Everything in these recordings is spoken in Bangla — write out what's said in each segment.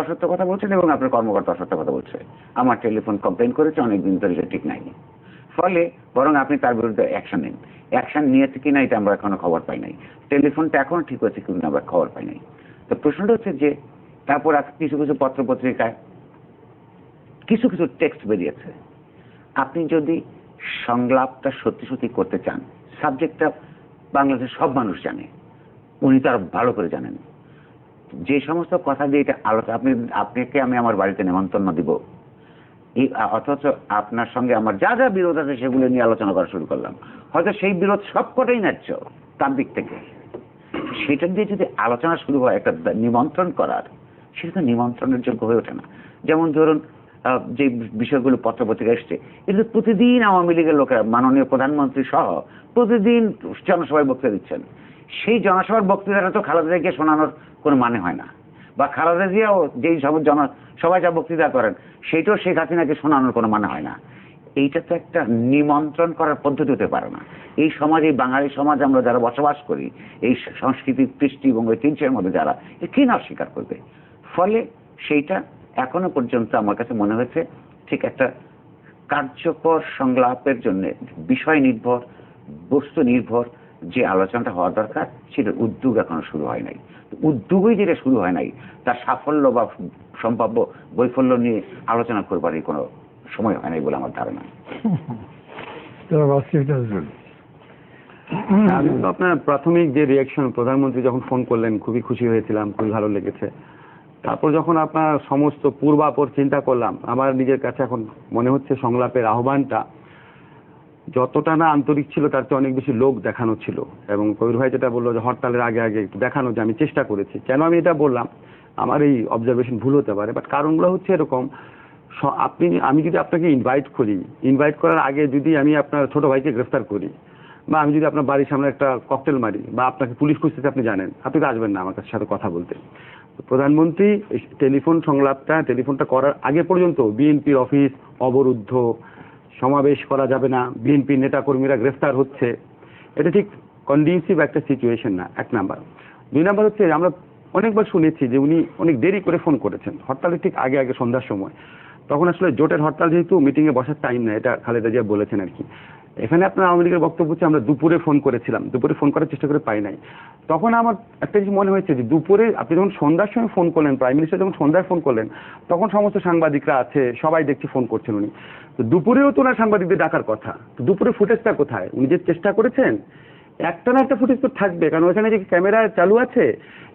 অসত্য কথা বলছেন এবং আপনার কর্মকর্তা অসত্য কথা বলছে, আমার টেলিফোন কমপ্লেন করেছে অনেকদিন ধরে, এটা ঠিক নাই। ফলে বরং আপনি তার বিরুদ্ধে অ্যাকশন নিন। অ্যাকশন নিয়েছে কিনা এটা আমরা এখনো খবর পাই নাই, টেলিফোনটা এখনো ঠিক হয়েছে কিনা আমরা খবর পাই নাই। তো প্রশ্নটা হচ্ছে যে তারপর কিছু কিছু পত্র পত্রিকায় কিছু কিছু টেক্সট বেরিয়েছে। আপনি যদি সংলাপটা সত্যি সত্যি করতে চান, সাবজেক্টটা বাংলাদেশের সব মানুষ জানে, উনি তো আরো ভালো করে জানেন, যে সমস্ত কথা দিয়ে এটা আলোচনা, আপনাকে আমি আমার বাড়িতে নেমন্তন্ন দিব, এই অথচ আপনার সঙ্গে আমার যা যা বিরোধ আছে সেগুলো নিয়ে আলোচনা করা শুরু করলাম, হয়তো সেই বিরোধ সবকটাই ন্যায্য তার দিক থেকে, সেটা দিয়ে যদি আলোচনা শুরু হয় একটা নিমন্ত্রণ করার, সেটা তো নিমন্ত্রণের যোগ্য হয়ে ওঠে না। যেমন ধরুন যে বিষয়গুলো পত্রপত্রিকা এসছে, এটা প্রতিদিন আওয়ামী লীগের লোকেরা, মাননীয় প্রধানমন্ত্রী সহ প্রতিদিন জনসভায় বক্তৃতা দিচ্ছেন। সেই জনসভার বক্তৃতাটা তো খালেদা জিয়াকে শোনানোর কোনো মানে হয় না, বা খালেদা জিয়াও যেই সবাই যা বক্তৃতা করেন সেইটাও শেখ হাসিনাকে শোনানোর কোনো মানে হয় না। এইটা তো একটা নিমন্ত্রণ করার পদ্ধতি হতে পারে না। এই সমাজ, এই বাঙালি সমাজ আমরা যারা বসবাস করি, এই সংস্কৃতির কৃষ্টি এবং ঐতিহ্যের মধ্যে যারা, কি না স্বীকার করবে? ফলে সেইটা এখনো পর্যন্ত আমার কাছে মনে হয়েছে ঠিক একটা কার্যকর সংলাপের জন্য বিষয় নির্ভর, বস্তু নির্ভর যে আলোচনাটা হওয়া দরকার, সেটার উদ্যোগ এখনো শুরু হয় নাই। উদ্যোগই যেটা শুরু হয় নাই, তার সাফল্য বা সম্ভাব্য বৈফল্য নিয়ে আলোচনা করবারই কোনো সময় হয় নাই বলে আমার ধারণা। আপনার প্রাথমিক যে রিয়াকশন, প্রধানমন্ত্রী যখন ফোন করলেন খুবই খুশি হয়েছিলাম, খুবই ভালো লেগেছে। তারপর যখন আপনার সমস্ত পূর্বাপর চিন্তা করলাম, আমার নিজের কাছে এখন মনে হচ্ছে সংলাপের আহ্বানটা যতটা না আন্তরিক ছিল তার চেয়ে অনেক বেশি লোক দেখানো ছিল। এবং কবির ভাই যেটা বললো যে হরতালের আগে আগে একটু দেখানো যে আমি চেষ্টা করেছি। কেন আমি এটা বললাম, আমার এই অবজারভেশন ভুল হতে পারে, বাট কারণগুলো হচ্ছে এরকম, আমি যদি আপনাকে ইনভাইট করার আগে যদি আমি আপনার ছোট ভাইকে গ্রেফতার করি, বা আমি যদি আপনার বাড়ির সামনে একটা ককটেল মারি, বা আপনাকে পুলিশ খুঁজতেছে, আপনি জানেন, আপনি তো আসবেন না আমার সাথে কথা বলতে। প্রধানমন্ত্রী টেলিফোনটা করার আগে পর্যন্ত বিএনপির অফিস অবরুদ্ধ, সমাবেশ করা যাবে না, বিএনপি নেতা কর্মীরা গ্রেফতার হচ্ছে, এটা ঠিক কন্ডিউসিভ একটা সিচুয়েশন না, এক নাম্বার। দুই নাম্বার হচ্ছে আমরা অনেকবার শুনেছি যে উনি অনেক দেরি করে ফোন করেছেন, হরতালের ঠিক আগে আগে সন্ধ্যার সময়। তখন আসলে জোটের হরতাল, যেহেতু মিটিংয়ে বসার টাইম না, এটা খালেদা জিয়া বলেছেন আর কি। এখানে আপনার আওয়ামী লীগের বক্তব্য হচ্ছে আমরা দুপুরে ফোন করেছিলাম, দুপুরে ফোন করার চেষ্টা করে পাই নাই। তখন আমার একটা জিনিস মনে হয়েছে যে দুপুরে আপনি যখন সন্ধ্যার সময় ফোন করলেন, প্রাইম মিনিস্টার যখন সন্ধ্যায় ফোন করলেন, তখন সমস্ত সাংবাদিকরা আছে, সবাই দেখছি ফোন করছেন উনি। তো দুপুরেও তো ওনার সাংবাদিকদের ডাকার কথা, তো দুপুরে ফুটেজটা কোথায়? উনি যে চেষ্টা করেছেন, একটা না একটা ফুটেজ তো থাকবে, কারণ ওখানে যে ক্যামেরা চালু আছে,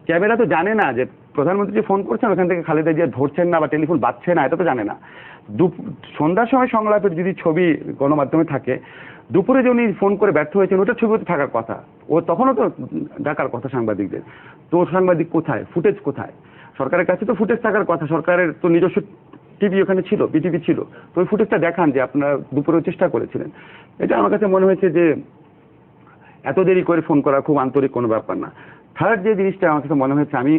ক্যামেরা তো জানে না যে প্রধানমন্ত্রী যে ফোন করছেন ওখান থেকে খালেদা জিয়া ধরছেন না বা টেলিফোন বাজছে না, এটা তো জানে না। সন্ধ্যার সময় সংলাপের যদি ছবি গণমাধ্যমে থাকে, দুপুরে যে উনি ফোন করে ব্যর্থ হয়েছেন ওটা ছবি তো থাকার কথা, ও তখনও তো ডাকার কথা সাংবাদিকদের। তো সাংবাদিক কোথায়? ফুটেজ কোথায়? সরকারের কাছে তো ফুটেজ থাকার কথা, সরকারের তো নিজস্ব টিভি ওখানে ছিল, বিটিভি ছিল, তো ওই ফুটেজটা দেখান যে আপনারা দুপুরেও চেষ্টা করেছিলেন। এটা আমার কাছে মনে হয়েছে যে এত দেরি করে ফোন করা খুব আন্তরিক কোনো ব্যাপার না। থার্ড যে জিনিসটা আমার কাছে মনে হয়েছে, আমি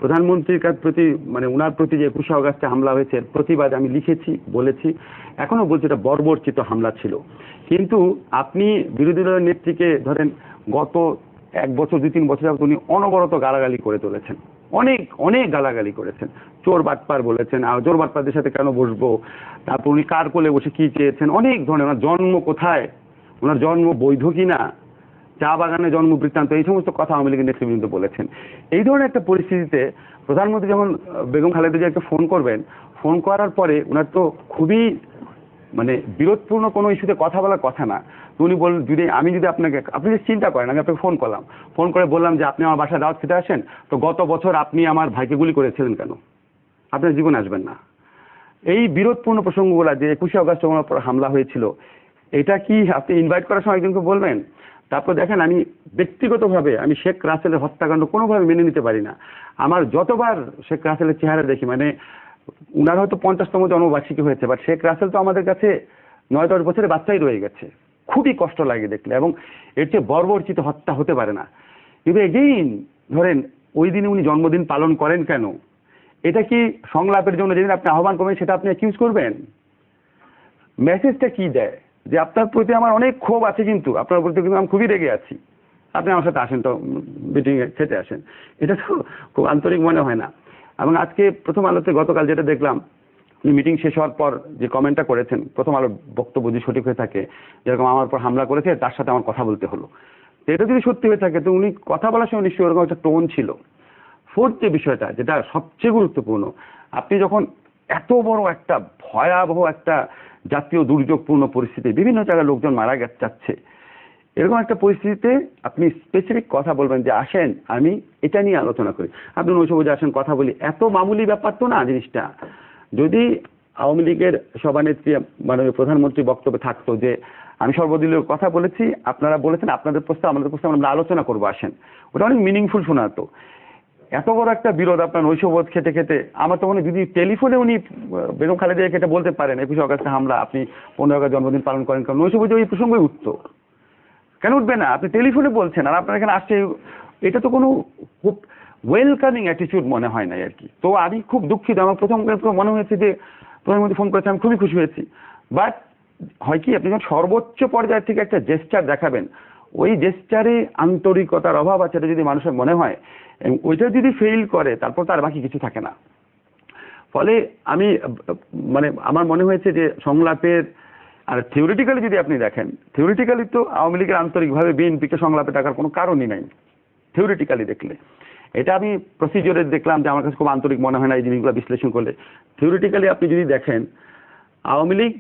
প্রধানমন্ত্রীর প্রতি, মানে উনার প্রতি যে 21 আগস্টে হামলা হয়েছে প্রতিবাদ আমি লিখেছি, বলেছি, এখনো বলছি এটা বর্বরচিত হামলা ছিল। কিন্তু আপনি বিরোধী দলের নেত্রীকে ধরেন গত 1 বছর 2-3 বছর যাবত উনি অনবরত গালাগালি করে চলেছেন, অনেক অনেক গালাগালি করেছেন, চোর বাটপার বলেছেন, আর চোর বাটপারদের সাথে কেন বসবো, তারপর উনি কার কোলে বসে কি চেয়েছেন, অনেক ধরনের, ওনার জন্ম কোথায়, ওনার জন্ম বৈধ কিনা, চা বাগানে জন্ম বৃত্তান্ত, এই সমস্ত কথা আওয়ামী লীগের নেতৃবৃন্দ বলেছেন। এই ধরনের একটা পরিস্থিতিতে প্রধানমন্ত্রী যখন বেগম খালেদা জিয়াকে ফোন করবেন, ফোন করার পরে ওনার তো খুবই মানে বিরোধপূর্ণ কোনো ইস্যুতে কথা বলার কথা না। তো উনি বললেন, আপনি যদি চিন্তা করেন, আমি আপনাকে ফোন করলাম, ফোন করে বললাম যে আপনি আমার বাসায় দাওয়াত খেতে আসেন, তো গত বছর আপনি আমার ভাইকে গুলি করেছিলেন কেন? আপনার জীবন আসবেন না। এই বিরোধপূর্ণ প্রসঙ্গগুলা, যে 21 আগস্ট ওনার উপর হামলা হয়েছিল, এটা কি আপনি ইনভাইট করার সময় একজনকে বলবেন? তারপর দেখেন, আমি ব্যক্তিগতভাবে আমি শেখ রাসেলের হত্যাকাণ্ড কোনোভাবে মেনে নিতে পারি না। আমার যতবার শেখ রাসেলের চেহারা দেখি, মানে উনার হয়তো 50তম জন্মবার্ষিকী হয়েছে, বাট শেখ রাসেল তো আমাদের কাছে 9-10 বছরের বাচ্চাই রয়ে গেছে। খুবই কষ্ট লাগে দেখলে, এবং এর চেয়ে বর্বরচিত হত্যা হতে পারে না। কিন্তু এগেইন ধরেন ওই দিনে উনি জন্মদিন পালন করেন কেন? এটা কি সংলাপের জন্য যেদিন আপনি আহ্বান করবেন সেটা আপনি অ্যাকিউজ করবেন? মেসেজটা কি দেয়? যে আপনার প্রতি আমার অনেক ক্ষোভ আছে, কিন্তু আপনার প্রতি কিন্তু আমি খুবই রেগে আছি, আপনি আমার সাথে আসেন, তো মিটিংয়ে খেতে আসেন। এটা তো খুব আন্তরিক মনে হয় না। এবং আজকে প্রথম আলোতে গতকাল যেটা দেখলাম, মিটিং শেষ হওয়ার পর যে কমেন্টটা করেছেন, প্রথম আলোর বক্তব্য যদি সঠিক হয়ে থাকে, যেরকম আমার উপর হামলা করেছে তার সাথে আমার কথা বলতে হলো, তো এটা যদি সত্যি হয়ে থাকে তো উনি কথা বলার সময় নিশ্চয়ই ওরকম একটা টোন ছিল। ফোর্থ যে বিষয়টা, যেটা সবচেয়ে গুরুত্বপূর্ণ, আপনি যখন এত বড় একটা ভয়াবহ একটা জাতীয় দুর্যোগপূর্ণ পরিস্থিতি, বিভিন্ন জায়গায় লোকজন মারা যাচ্ছে, এরকম একটা পরিস্থিতিতে আপনি স্পেসিফিক কথা বলবেন যে আসেন আমি এটা নিয়ে আলোচনা করি, আপনি নৈশভোজে আসেন কথা বলি, এত মামুলি ব্যাপার তো না জিনিসটা। যদি আওয়ামী লীগের সভানেত্রী মাননীয় প্রধানমন্ত্রী বক্তব্যে থাকতো যে আমি সর্বদলীয় কথা বলেছি, আপনারা বলেছেন আপনাদের প্রস্তাব আমাদের প্রস্তাব আমরা আলোচনা করবো আসেন, ওটা অনেক মিনিংফুল শোনাতো। এত বড় একটা বিরোধ আপনার নৈশভোজ খেতে খেতে, আমার তো মনে যদি টেলিফোনে উনি বেগম খালেদা জিয়াকে বলতে পারেন 21 আগস্টে হামলা, আপনি 15 আগস্ট জন্মদিন পালন করেন, কারণ নৈশভোজে ওই প্রসঙ্গই উঠতো, কেন উঠবে না? আপনি টেলিফোনে বলছেন আর আপনার এখানে আসছে, এটা তো কোনো খুব ওয়েলকামিং অ্যাটিটিউড মনে হয় না আর কি। তো আমি খুব দুঃখিত, আমার প্রথম মনে হয়েছে যে প্রধানমন্ত্রী ফোন করেছে, আমি খুবই খুশি হয়েছি। বাট হয় কি, আপনি যখন সর্বোচ্চ পর্যায় থেকে একটা জেস্টার দেখাবেন, ওই জেস্টারে আন্তরিকতার অভাব আছে, এটা যদি মানুষের মনে হয়, ওইটা যদি ফেইল করে তারপর তার বাকি কিছু থাকে না। ফলে আমি মানে আমার মনে হয়েছে যে সংলাপের, আর থিওরিটিক্যালি যদি আপনি দেখেন, থিওরিটিক্যালি তো আওয়ামী লীগের আন্তরিকভাবে বিএনপিকে সংলাপে ডাকার কোনো কারণই নাই থিওরিটিক্যালি দেখলে। এটা আমি প্রসিডিওরে দেখলাম যে আমার কাছে খুব আন্তরিক মনে হয় না এই জিনিসগুলো বিশ্লেষণ করলে। থিওরিটিক্যালি আপনি যদি দেখেন, আওয়ামী লীগ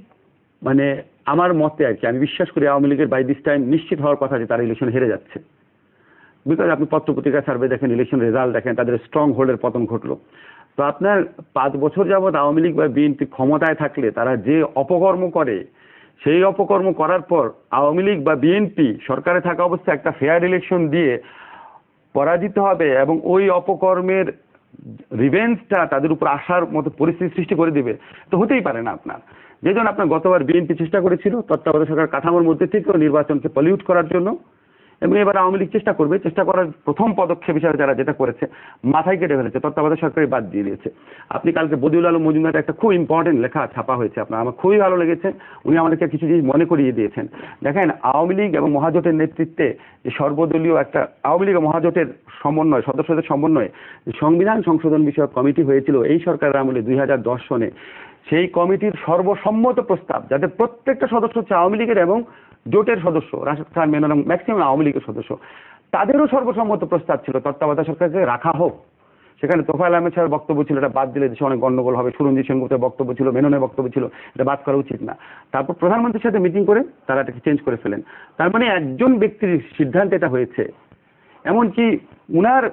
মানে আমার মতে আর কি, আমি বিশ্বাস করি আওয়ামী লীগের বাই দিস টাইম নিশ্চিত হওয়ার কথা যে তারা ইলেকশন হেরে যাচ্ছে। বিকজ আপনি পত্রপত্রিকা সার্ভে দেখেন, ইলেকশন রেজাল্ট দেখেন, তাদের স্ট্রং হোল্ডের পতন ঘটলো। তো আপনার 5 বছর যাবৎ আওয়ামী লীগ বা বিএনপি ক্ষমতায় থাকলে তারা যে অপকর্ম করে, সেই অপকর্ম করার পর আওয়ামী লীগ বা বিএনপি সরকারে থাকা অবস্থায় একটা ফেয়ার ইলেকশন দিয়ে পরাজিত হবে এবং ওই অপকর্মের রিভেঞ্জটা তাদের উপর আসার মতো পরিস্থিতি সৃষ্টি করে দিবে, তো হতেই পারে না আপনার। যে জন্য আপনার গতবার বিএনপি চেষ্টা করেছিল তত্ত্বাবধায়ক সরকার কাঠামোর মধ্যে থেকেও নির্বাচনকে পলিউট করার জন্য, এবং এবার আওয়ামী লীগ চেষ্টা করবে। চেষ্টা করার প্রথম পদক্ষেপ হিসাবে যারা যেটা করেছে, মাথায় কেটে ফেলেছে, তত্ত্বাবধায়ক সরকারই বাদ দিয়ে দিয়েছে। আপনি কালকে বদিউল আলম মজুমদার একটা খুব ইম্পর্টেন্ট লেখা ছাপা হয়েছে, আপনার আমার খুবই ভালো লেগেছে, উনি আমাদেরকে কিছু জিনিস মনে করিয়ে দিয়েছেন। দেখেন, আওয়ামী লীগ এবং মহাজোটের নেতৃত্বে যে সর্বদলীয় একটা আওয়ামী লীগ ও মহাজোটের সমন্বয়, সদস্যদের সমন্বয়ে যে সংবিধান সংশোধন বিষয়ক কমিটি হয়েছিল এই সরকারের আমলে 2010 সনে, সেই কমিটির সর্বসম্মত প্রস্তাব, যাতে প্রত্যেকটা সদস্য হচ্ছে আওয়ামী লীগের এবং জোটের সদস্য, রাশেদ খান মেনন এবং ম্যাক্সিমাম আওয়ামী লীগের সদস্য, তাদেরও সর্বসম্মত প্রস্তাব ছিল তত্ত্বাবধায়ক সরকারকে রাখা হোক। সেখানে তোফায়েল আহমেদ সাহেবের বক্তব্য ছিল এটা বাদ দিলে দেশে অনেক গন্ডগোল হবে, সুরঞ্জিত সেনগুপ্তের বক্তব্য ছিল, মেননের বক্তব্য ছিল এটা বাদ করা উচিত না। তারপর প্রধানমন্ত্রীর সাথে মিটিং করে তারা এটাকে চেঞ্জ করে ফেলেন। তার মানে একজন ব্যক্তির সিদ্ধান্ত এটা হয়েছে, এমনকি উনার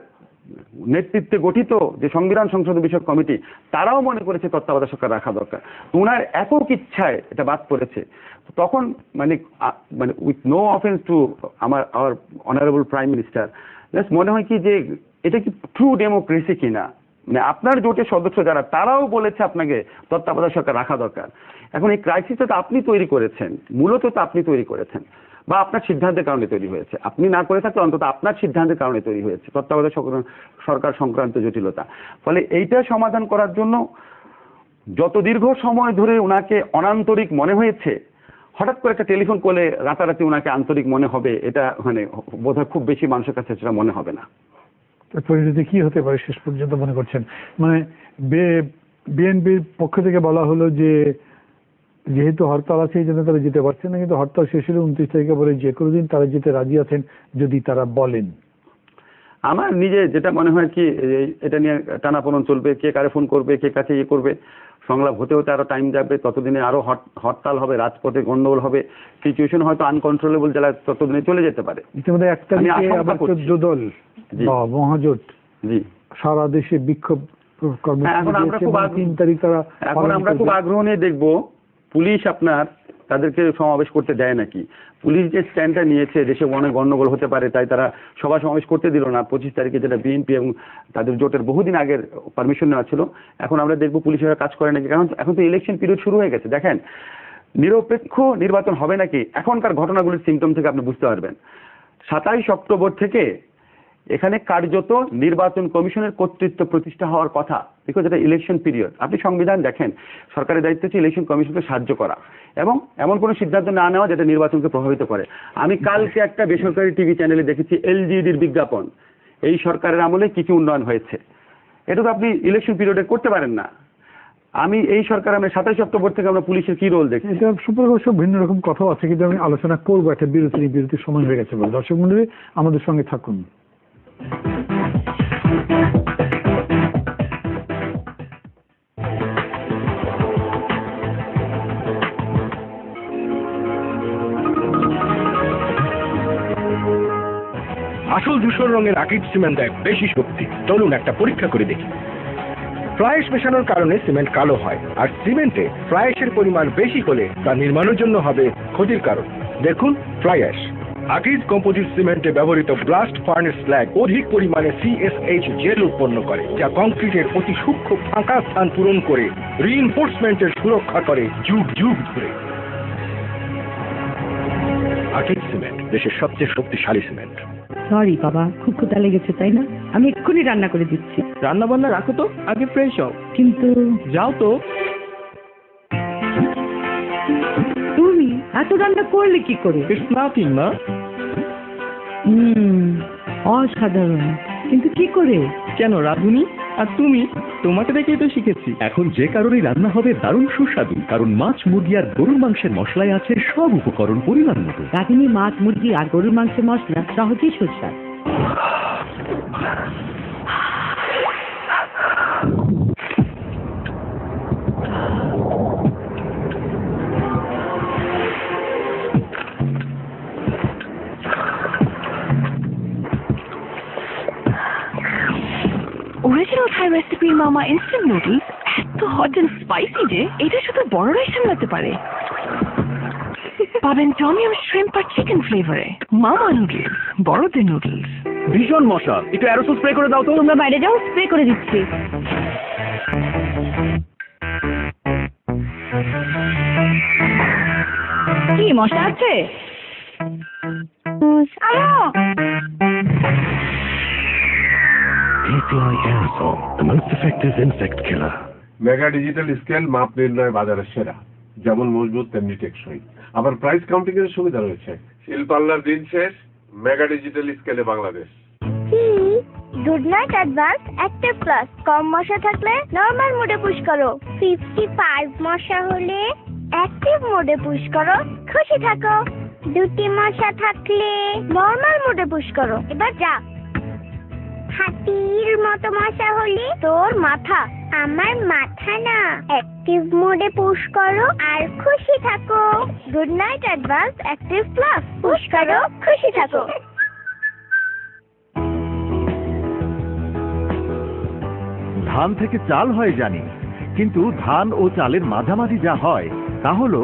নেতৃত্বে গঠিত যে সংবিধান সংশোধন বিষয়ক কমিটি, তারাও মনে করেছে তত্ত্বাবধায়ক সরকার রাখা দরকার। উনার একক ইচ্ছায় এটা বাদ পড়েছে। তখন মানে with no offence to our honourable prime minister, just মনে হয় কি যে এটা কি ট্রু ডেমোক্রেসি কিনা, মানে আপনার জোটের সদস্য যারা তারাও বলেছে আপনাকে তত্ত্বাবধায়ক সরকার রাখা দরকার। এখন এই ক্রাইসিসটা তো আপনি তৈরি করেছেন, মূলত তো আপনি তৈরি করেছেন, বা আপনার সিদ্ধান্তের কারণে তৈরি হয়েছে। আপনি না করে থাকলে অন্তত আপনার সিদ্ধান্তের কারণে তৈরি হয়েছে তত্ত্বাবধায়ক সরকার সংক্রান্ত জটিলতা। ফলে এইটা সমাধান করার জন্য যত দীর্ঘ সময় ধরে ওনাকে অনান্তরিক মনে হয়েছে, হঠাৎ করে একটা টেলিফোন কলে রাতারাতি ওনাকে আন্তরিক মনে হবে, এটা মানে বোধহয় খুব বেশি মানুষের কাছে সেটা মনে হবে না। পরিণতি কি হতে পারে শেষ পর্যন্ত মনে করছেন? মানে বিএনপির পক্ষ থেকে বলা হলো যে যেহেতু হরতাল আছে এই জন্য তারা যেতে পারছে না, কিন্তু হরতাল শেষ হলে 29 তারিখে পরে যে কোনো দিন তারা যেতে রাজি আছেন যদি তারা বলেন। আমার নিজে যেটা মনে হয় কি, এটা নিয়ে টানাপোড়েন চলবে, কে কারে ফোন করবে, কে কাছে ইয়ে করবে, সংলাপ হতে হতে আরো টাইম যাবে, ততদিনে আরো হরতাল হবে, রাজপথে গন্ডগোল হবে, সিচুয়েশন হয়তো আনকন্ট্রোলেবল যারা ততদিনে চলে যেতে পারে। ইতিমধ্যে 1 তারিখে আবার 14 দল বা মহাজোট সারা দেশে বিক্ষোভ কর্মসূচি, 3 তারিখ তারা। এখন আমরা খুব আগ্রহ নিয়ে দেখবো পুলিশ আপনার তাদেরকে সমাবেশ করতে দেয় নাকি। পুলিশ যে স্ট্যান্ডটা নিয়েছে, দেশে অনেক গন্ডগোল হতে পারে তাই তারা সভা সমাবেশ করতে দিল না 25 তারিখে, যেটা বিএনপি এবং তাদের জোটের বহুদিন আগের পারমিশন নেওয়া ছিল। এখন আমরা দেখবো পুলিশেরা কাজ করে নাকি, কারণ এখন তো ইলেকশন পিরিয়ড শুরু হয়ে গেছে। দেখেন, নিরপেক্ষ নির্বাচন হবে নাকি এখনকার ঘটনাগুলির সিমটম থেকে আপনি বুঝতে পারবেন। 27 অক্টোবর থেকে এখানে কার্যত নির্বাচন কমিশনের কর্তৃত্ব প্রতিষ্ঠা হওয়ার কথা, বিকজ এটা ইলেকশন পিরিয়ড। আপনি সংবিধান দেখেন, সরকারের দায়িত্ব হচ্ছে ইলেকশন কমিশনকে সাহায্য করা এবং এমন কোনো সিদ্ধান্ত না নেওয়া যেটা নির্বাচনকে প্রভাবিত করে। আমি কালকে একটা বেসরকারি টিভি চ্যানেলে দেখেছি এলজিইডির বিজ্ঞাপন, এই সরকারের আমলে কিছু উন্নয়ন হয়েছে। এটা তো আপনি ইলেকশন পিরিয়ডে করতে পারেন না। আমি এই সরকার, আমি 27 অক্টোবর থেকে আমরা পুলিশের কি রোল দেখি। এটা সম্পর্কে সব ভিন্ন রকম কথাও আছে, কিন্তু আমি আলোচনা করবো একটা বিরতির সময় হয়ে গেছে বলে। দর্শক মন্ডলী আমাদের সঙ্গে থাকুন। আসল ধূসর রঙের আকিড সিমেন্ট দেয় বেশি শক্তি। চলুন একটা পরীক্ষা করে দেখি। ফ্লাই অ্যাশ মেশানোর কারণে সিমেন্ট কালো হয়, আর সিমেন্টে ফ্লাই অ্যাশের পরিমাণ বেশি হলে তা নির্মাণের জন্য হবে ক্ষতির কারণ। দেখুন ফ্লাই অ্যাশ। আকিড কম্পোজিট সিমেন্টে ব্যবহৃত ব্লাস্ট ফার্নেস স্ল্যাগ অধিক পরিমাণে CSH জেল উৎপন্ন করে, যা কংক্রিটের অতি সূক্ষ্ম ফাঁকা স্থান পূরণ করে রিইনফোর্সমেন্টের সুরক্ষা করে যুগ যুগ ধরে। আকিড সিমেন্ট দেশের সবচেয়ে শক্তিশালী সিমেন্ট। সরি বাবা, খুব ক্ষুধা লেগেছে তাই না? আমি এক্ষুনি রান্না করে দিচ্ছি। রান্না বান্না রাখো তো, আগে ফ্রেশ হও। কিন্তু যাও তো। তুমি এত রান্না করলে কি করে? ইটস নাথিং মা। অসাধারণ, কিন্তু কি করে? কেন রাধুনি? আর তুমি? তোমাকে দেখেই তো শিখেছি। এখন যে কারণে রান্না হবে দারুণ সুস্বাদু, কারণ মাছ, মুরগি আর গরুর মাংসের মশলায় আছে সব উপকরণ পরিমাণ মতো। রাঁধুনি মাছ, মুরগি আর গরুর মাংসের মশলা সহজেই সুস্বাদু। অরিজিনাল থাই রেসিপি মামা ইনস্ট্যান্ট নুডলস এত হট এন্ড স্পাইসি যে এটা শুধু বড়রাই সামলাতে পারে। পাবেন টমিয়াম শ্রিম্প আর চিকেন ফ্লেভারে মামা নুডলস, বড়দের নুডলস। ভীষণ মশা, একটু অ্যারোসল স্প্রে করে দাও তো। তোমরা বাইরে যাও, স্প্রে করে দিচ্ছি। কি মশা আছে? TCI Aerosol, the most effective insect killer. Mega digital scale মাপ নির্ণয় বাজারের সেরা, যেমন মজবুত তেমনি টেকসই, আবার প্রাইস কাউন্টিং এর সুবিধা রয়েছে। শিল্পাল্লার দিন শেষ, মেগা ডিজিটাল স্কেলে Bangladesh. Good Knight advance active plus. কম মশা থাকলে নরমাল মোডে পুশ করো, 55 মশা হলে অ্যাক্টিভ মোডে পুশ করো, খুশি থাকো। 2টি মশা থাকলে নরমাল মোডে পুশ করো। এবার যা। হাতির মতো মশা হলে তোর মাথা, আমার মাথা না, অ্যাক্টিভ মোডে পুশ করো আর খুশি থাকো। Good Knight advance active plus, push করো খুশি থাকো। ধান থেকে চাল হয় জানি, কিন্তু ধান ও চালের মাঝামাঝি যা হয় তা হলো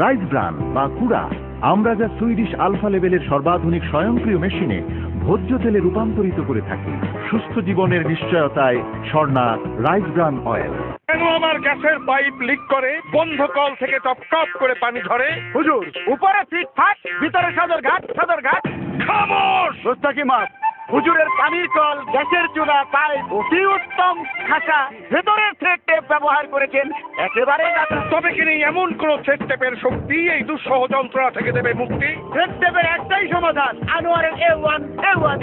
রাইস ব্রান বা কুড়া। আমরা যা সুইডিশ আলফা লেভেলের সর্বাধুনিক স্বয়ংক্রিয় মেশিনে ভোজ্য তেলে রূপান্তরিত করে থাকি। সুস্থ জীবনের নিশ্চয়তায় স্বর্ণা রাইস ব্রান অয়েল। কেন আমার গ্যাসের পাইপ লিক করে? বন্ধ কল থেকে টপ টপ করে পানি ঝরে। হুজুর, উপরে ফিটফাট, ভিতরে সদরঘাট সদরঘাট। খামোশ! দোস্তাকি মাছ, হুজুরের পানির কল, গ্যাসের চুলা, পাইপ অতি উত্তম খাসা, ভেতরের থ্রেড টেপ ব্যবহার করেছেন একেবারে। তবে কিনি এমন কোন থ্রেড টেপের শক্তি এই দুঃসহ যন্ত্রণা থেকে দেবে মুক্তি? থ্রেড টেপের একটাই সমাধান, আনোয়ারের A1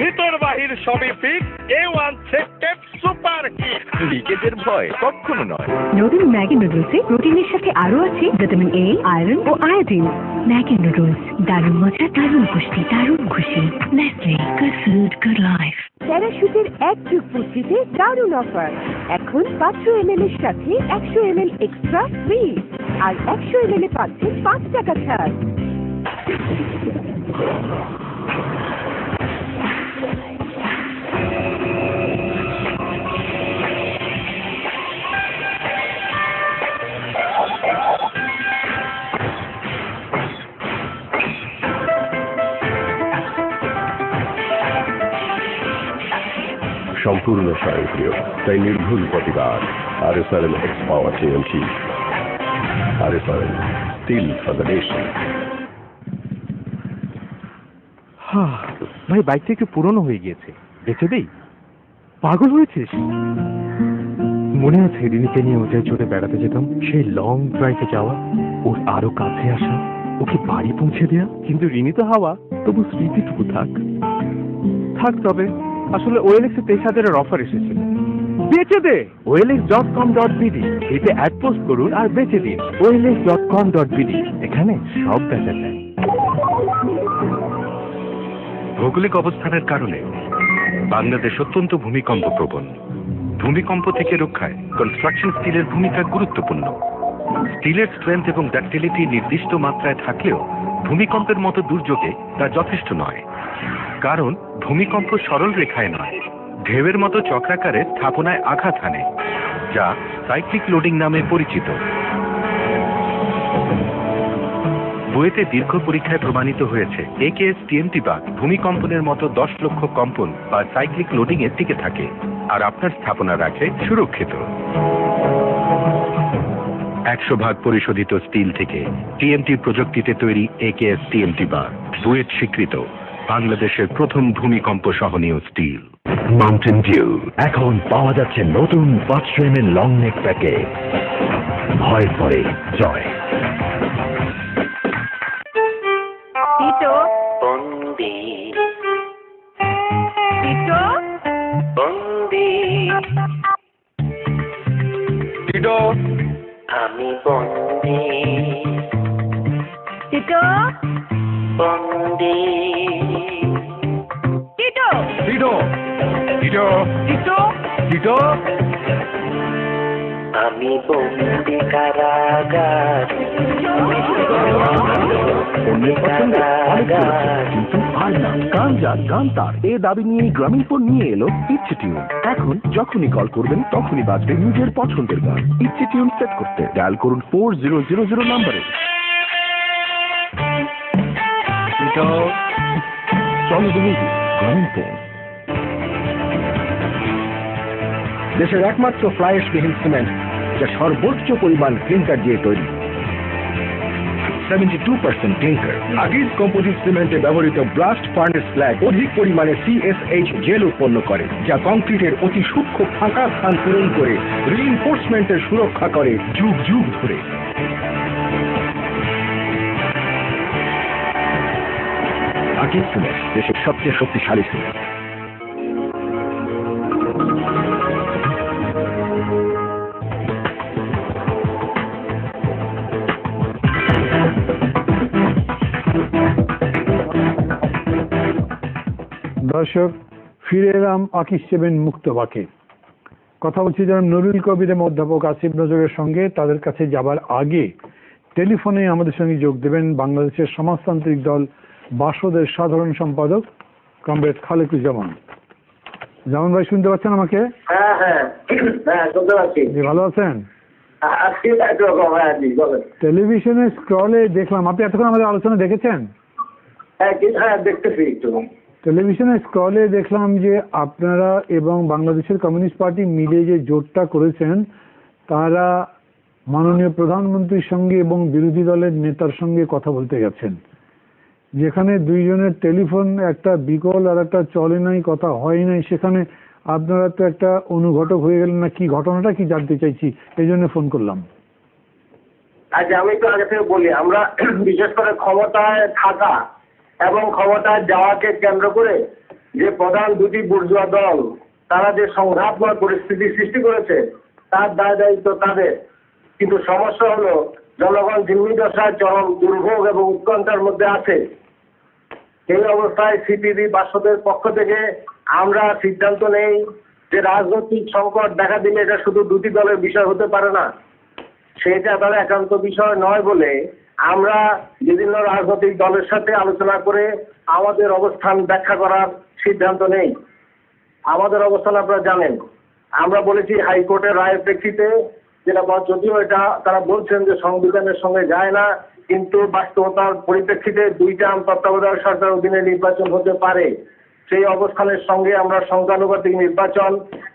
ভিতর বাহির সবই ফিট। A1 thread tape super hit. লিকেজের ভয় কখনো নয়। নতুন ম্যাগি নুডলসে প্রোটিনের সাথে আরো আছে ভিটামিন A, আয়রন ও আয়োডিন। ম্যাগি নুডলস, দারুণ মজা, দারুণ পুষ্টি, দারুণ খুশি। Nestle, good food, good life. প্যারাশুটের এক যুগ পুষ্টিতে দারুণ অফার। এখন 500 ml এর সাথে 100 ml এক্সট্রা ফ্রি, আর 100 ml এ পাচ্ছেন 5 টাকা ছাড়। সম্পূর্ণ স্বয়ংক্রিয়, তাই নির্ভুল প্রতিবাদ। RSRL X Power TNT, RSRL, Steel for the nation। ভাই, বাইকটা একটু পুরনো হয়ে গিয়েছে, বেঁচে দেই? পাগল হয়েছিস? মনে আছে রিনিকে নিয়ে ওটাই চড়ে বেড়াতে যেতাম, সেই লং ড্রাইভে যাওয়া, ওর আরো কাছে আসা, ওকে বাড়ি পৌঁছে দেয়া। কিন্তু রিনি তো হাওয়া, তবু স্মৃতিটুকু থাক। তবে আসলে OLX-এ 23,000-এর অফার এসেছিল, বেচে দে OLX.com.bd, এতে অ্যাড পোস্ট করুন আর বেচে দিন। OLX.com.bd, এখানে সব বেচা যায়। ভৌগোলিক অবস্থানের কারণে বাংলাদেশ অত্যন্ত ভূমিকম্প প্রবণ। ভূমিকম্প থেকে রক্ষায় কনস্ট্রাকশন স্টিলের ভূমিকা গুরুত্বপূর্ণ। স্টিলের স্ট্রেংথ এবং ডাক্টিলিটি নির্দিষ্ট মাত্রায় থাকলেও ভূমিকম্পের মতো দুর্যোগে তা যথেষ্ট নয়, কারণ ভূমিকম্প সরল রেখায় নয়, ঢেউয়ের মতো চক্রাকারে স্থাপনায় আঘাত হানে, যা সাইক্লিক লোডিং নামে পরিচিত। বুয়েটে দীর্ঘ পরীক্ষায় প্রমাণিত হয়েছে AKS TMT বাগ ভূমিকম্পনের মতো 10 লক্ষ কম্পন বা সাইক্লিক লোডিং এর টিকে থাকে আর আপনার স্থাপনা রাখে সুরক্ষিত। 100% পরিশোধিত স্টিল থেকে TMT প্রযুক্তিতে তৈরি AKS TMT বাগ বুয়েট স্বীকৃত বাংলাদেশের প্রথম ভূমিকম্প সহনীয় স্টিল। মাউন্টেন ডিউ এখন পাওয়া যাচ্ছে নতুন 500 ml লং নেক প্যাকে। ভয়ের পরে জয়। টিটো বন্দি, টিটো বন্দি, টিটো আমি বন্দি, টিটো বন্দি, Tito Tito Tito Tito Tito আমি বন্দি কারাগার। অন্যের পছন্দে অনেক করেছে, কিন্তু আর না গাঞ্জা গান্তার এ দাবি নিয়ে গ্রামীণফোন নিয়ে এলো ইচ্ছে টিউন। এখন যখনই কল করবেন তখনই বাজবে নিজের পছন্দের গান। ইচ্ছে টিউন সেট করতে ডায়াল করুন 4000 নম্বরে। চলো তুমি গ্রামীণফোন। দেশের একমাত্র ফ্লাই অ্যাশবিহীন সিমেন্ট, যা সর্বোচ্চ পরিমাণ ক্লিংকার দিয়ে তৈরি। 72% ক্লিংকার। আগের কম্পোজিট সিমেন্টে ব্যবহৃত ব্লাস্ট ফার্নেস স্ল্যাগ অধিক পরিমাণে CSH জেল উৎপন্ন করে, যা কংক্রিটের অতি সূক্ষ্ম ফাঁকা স্থান পূরণ করে রিইনফোর্সমেন্টের সুরক্ষা করে যুগ যুগ ধরে। আগের সিমেন্ট দেশের সবচেয়ে শক্তিশালী সিমেন্ট। দর্শক, ফিরে এলাম আকিস 7 মুক্ত বাকে। কথা বলছি যেমন নুরুল কবির এবং অধ্যাপক আসিফ নজরের সঙ্গে। তাদের কাছে যাবার আগে টেলিফোনে আমাদের সঙ্গে যোগ দেবেন বাংলাদেশের সমাজতান্ত্রিক দল বাসদের সাধারণ সম্পাদক কমরেড খালেকুজ্জামান। জামান ভাই শুনতে পাচ্ছেন আমাকে? হ্যাঁ হ্যাঁ হ্যাঁ শুনতে পাচ্ছি। ভালো আছেন? আজকে একরকম। হ্যাঁ জি বলেন। টেলিভিশনের স্ক্রলে দেখলাম, আপনি এতক্ষণ আমাদের আলোচনা দেখেছেন? হ্যাঁ দেখতেছি একটু। টেলিভিশনের স্ক্রলে দেখলাম যে আপনারা এবং বাংলাদেশের কমিউনিস্ট পার্টি মিলে যে জোটটা করেছেন, তারা মাননীয় প্রধানমন্ত্রীর সঙ্গে এবং বিরোধী দলের নেতার সঙ্গে কথা বলতে গেছেন, যেখানে দুইজনের টেলিফোন একটা বিকল আর একটা চলে নাই, কথা হয় নাই। সেখানে আপনারা তো একটা অনুঘটক হয়ে গেলেন না, কি ঘটনাটা কি জানতে চাইছি, এই জন্য ফোন করলাম। আচ্ছা আমি তো আগে থেকে বলি, আমরা বিশেষ করে ক্ষমতায় থাকা এবং ক্ষমতায় যাওয়াকে কেন্দ্র করে যে প্রধান দুটি বুর্জুয়া দল তারা যে সংঘাতময় পরিস্থিতি সৃষ্টি করেছে, তার দায় দায়িত্ব তাদের। কিন্তু সমস্যা হলো জনগণ জিম্মি দশায় চরম দুর্ভোগ এবং উৎকণ্ঠার মধ্যে আছে। এই অবস্থায় সিপিবি বাসদের পক্ষ থেকে আমরা সিদ্ধান্ত নেই যে রাজনৈতিক সংকট দেখা দিলে এটা শুধু দুটি দলের বিষয় হতে পারে না, সেটা তার একান্ত বিষয় নয় বলে আমরা বিভিন্ন রাজনৈতিক দলের সাথে আলোচনা করে আমাদের অবস্থান ব্যাখ্যা করার সিদ্ধান্ত নেই। আমাদের অবস্থান আপনারা জানেন। আমরা বলেছি হাইকোর্টের রায়ের প্রেক্ষিতে, যেটা যদিও এটা তারা বলছেন যে সংবিধানের সঙ্গে যায় না, কিন্তু বাস্তবতার পরিপ্রেক্ষিতে দুইটা তত্ত্বাবধায়ক সরকারের অধীনে নির্বাচন হতে পারে। সেই অবস্থানের সঙ্গে আমরা সংখ্যানুপাতিক নির্বাচন,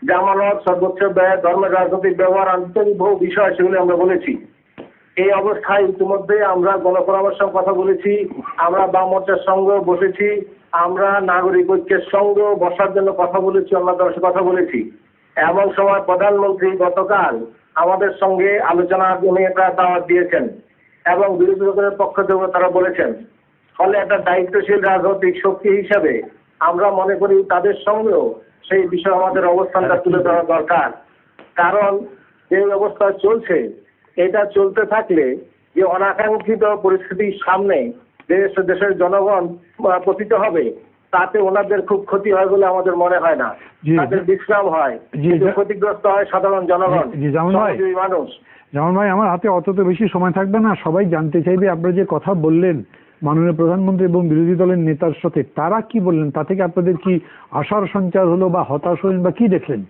জামানত, সর্বোচ্চ ব্যয়, ধর্মের রাজনৈতিক ব্যবহার, আন্তরিক বহু বিষয় সেগুলি আমরা বলেছি। এই অবস্থায় ইতিমধ্যে আমরা গণপরামর্শের কথা বলেছি, আমরা বাম মোর্চার সঙ্গেও বসেছি, আমরা নাগরিক ঐক্যের সঙ্গেও বসার জন্য কথা বলেছি, অন্য দলের কথা বলেছি। এমন সময় প্রধানমন্ত্রী গতকাল আমাদের সঙ্গে আলোচনার জন্য একটা দাওয়াত দিয়েছেন এবং বিরোধী দলের পক্ষ থেকে তারা বলেছেন। ফলে একটা দায়িত্বশীল রাজনৈতিক শক্তি হিসাবে আমরা মনে করি তাদের সঙ্গেও সেই বিষয়ে আমাদের অবস্থানটা তুলে ধরা দরকার। কারণ যে অবস্থা চলছে এটা চলতে থাকলে যে অনাকাঙ্ক্ষিত পরিস্থিতির সামনে দেশের জনগণ পতিত হবে, তাতে ওনাদের খুব ক্ষতি হয় বলে আমাদের মনে হয় না। তাদের বিশ্রাম হয়, কিন্তু ক্ষতিগ্রস্ত হয় সাধারণ জনগণ, মানুষ। জামান ভাই, আমার হাতে অত তো বেশি সময় থাকবে না। সবাই জানতে চাইবে আপনারা যে কথা বললেন মাননীয় প্রধানমন্ত্রী এবং বিরোধী দলের নেতার সাথে, তারা কি বললেন? তা থেকে আপনাদের কি আশার সঞ্চার হলো বা হতাশ হলেন বা কি দেখলেন?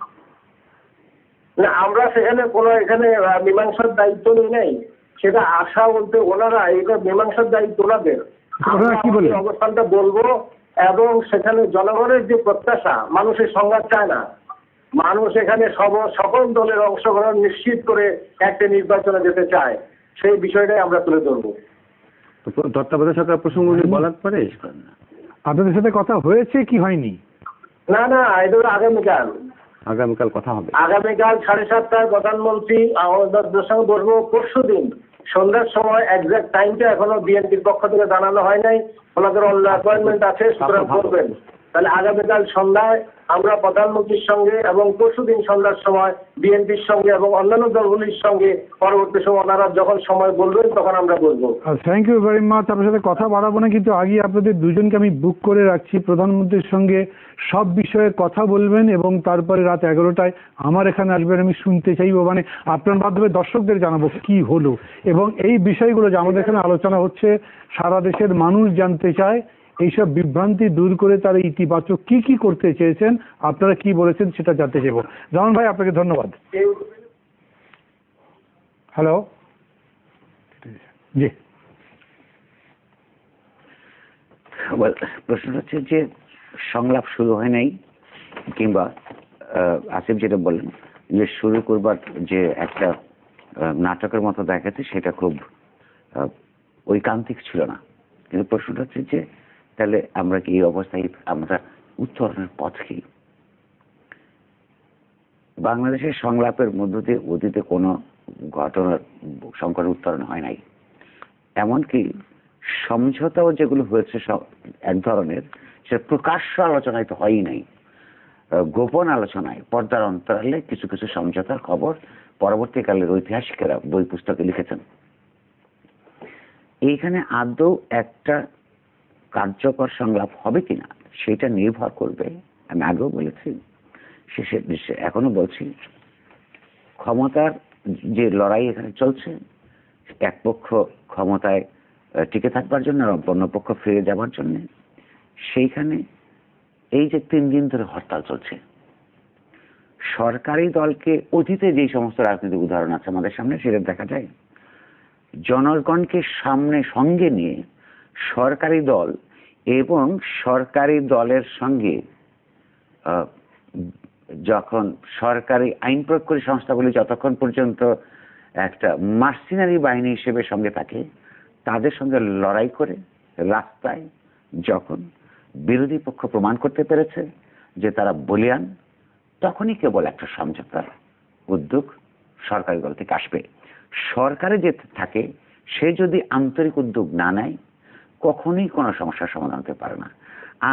না, আমরা সেখানে কোনো মীমাংসার দায়িত্ব নিই নাই। সেটা আশা বলতে ওনারা, এটা মীমাংসার দায়িত্ব ওনাদের। কি বলে অবস্থানটা বলবো, এবং সেখানে জনগণের যে প্রত্যাশা, মানুষের সংঘাত চায় না, মানুষ এখানে সকল দলের অংশগ্রহণ নিশ্চিত করে একটা নির্বাচনে যেতে চায়, সেই বিষয়টাই আমরা তুলে ধরবো। তত্ত্বাবধায়ক সরকার প্রসঙ্গগুলি বলার পরে আপনাদের সাথে কথা হয়েছে কি হয়নি? না, এটা আগামীকাল কথা হবে। আগামীকাল 7:30টায় প্রধানমন্ত্রী আমাদের সঙ্গে বসবো। পরশুদিন সন্ধ্যার সময় এক্সাক্ট টাইমটা এখনো বিএনপির পক্ষ থেকে জানানো হয় নাই, ওনাদের অন্য অ্যাপয়েন্টমেন্ট আছে, সুতরাং বলবেন। তাহলে আগামীকাল সন্ধ্যায় আমরা প্রধানমন্ত্রীর সঙ্গে এবং পরশুদিন সন্ধ্যার সময় বিএনপির সঙ্গে এবং অন্যান্য দলগুলির সঙ্গে পরবর্তী সময় ওনারা যখন সময় বলবেন তখন আমরা বলবো। Thank you very much. আপনার সাথে কথা বাড়াবো না, কিন্তু আগে আপনাদের দুজনকে আমি বুক করে রাখছি। প্রধানমন্ত্রীর সঙ্গে সব বিষয়ে কথা বলবেন এবং তারপরে রাত 11টায় আমার এখানে আসবেন। আমি শুনতে চাইবো, মানে আপনার মাধ্যমে দর্শকদের জানাবো কি হলো, এবং এই বিষয়গুলো যে আমাদের এখানে আলোচনা হচ্ছে, সারা দেশের মানুষ জানতে চায় এইসব বিভ্রান্তি দূর করে তারা ইতিবাচক কি করতে চেয়েছেন, আপনারা কি বলেছেন সেটা জানতে চাইবো। জামান ভাই, আপনাকে ধন্যবাদ। হ্যালো, জি। প্রশ্ন হচ্ছে যে সংলাপ শুরু হয় নাই, কিংবা আসিফ যেটা বললেন যে শুরু করবার যে একটা নাটকের মতো দেখাচ্ছে, সেটা খুব ঐকান্তিক ছিল না। কিন্তু প্রশ্নটা হচ্ছে যে তাহলে আমরা কি এই অবস্থায় আমরা উত্তরণের পথ কি? বাংলাদেশের সংলাপের মধ্য দিয়ে অতীতে কোনো ঘটনার সংকটের উত্তরণ হয় নাই। এমনকি সমঝোতাও যেগুলো হয়েছে সব এক ধরনের, সে প্রকাশ্য আলোচনায় তো হয়ই নাই, গোপন আলোচনায় পর্দার অন্তরালে কিছু কিছু সমঝোতার খবর পরবর্তীকালের ঐতিহাসিকেরা বই পুস্তকে লিখেছেন। এইখানে আদৌ একটা কার্যকর সংলাপ হবে কিনা সেটা নির্ভর করবে, আমি আগেও বলেছি, শেষের দৃশ্যে এখনো বলছি, ক্ষমতার যে লড়াই এখানে চলছে, এক পক্ষ ক্ষমতায় টিকে থাকবার জন্য আর অন্য পক্ষ ফিরে যাবার জন্য, সেইখানে এই যে 3 দিন ধরে হরতাল চলছে, সরকারি দলকে অতীতে যে সমস্ত রাজনৈতিক উদাহরণ আছে আমাদের সামনে, সেটা দেখা যায় জনগণকে সঙ্গে নিয়ে সরকারি দল এবং সরকারি দলের সঙ্গে যখন সরকারি আইন প্রয়োগকারী সংস্থাগুলি যতক্ষণ পর্যন্ত একটা মার্সিনারি বাহিনী হিসেবে সঙ্গে থাকে, তাদের সঙ্গে লড়াই করে রাস্তায় যখন বিরোধী পক্ষ প্রমাণ করতে পেরেছে যে তারা বলিয়ান, তখনই কেবল একটা সমঝোতার উদ্যোগ সরকারি দল থেকে আসবে। সরকারে যে থাকে সে যদি আন্তরিক উদ্যোগ না নেয়, কখনোই কোনো সমস্যার সমাধান হতে পারে না।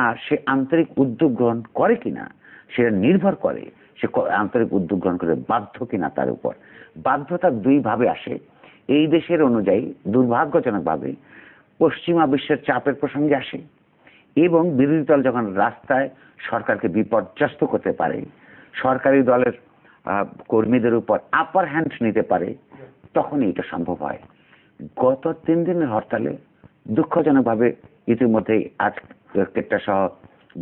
আর সে আন্তরিক উদ্যোগ গ্রহণ করে কিনা সেটা নির্ভর করে সে আন্তরিক উদ্যোগ গ্রহণ করে বাধ্য কিনা তার উপর। বাধ্যতা 2 ভাবে আসে। এই দেশের অনুযায়ী দুর্ভাগ্যজনকভাবে পশ্চিমা বিশ্বের চাপের প্রসঙ্গে আসে, এবং বিরোধী দল যখন রাস্তায় সরকারকে বিপর্যস্ত করতে পারে, সরকারি দলের কর্মীদের উপর আপার হ্যান্ড নিতে পারে, তখনই এটা সম্ভব হয়। গত 3 দিনের হরতালে দুঃখজনকভাবে ইতিমধ্যেই আজকেরটা সহ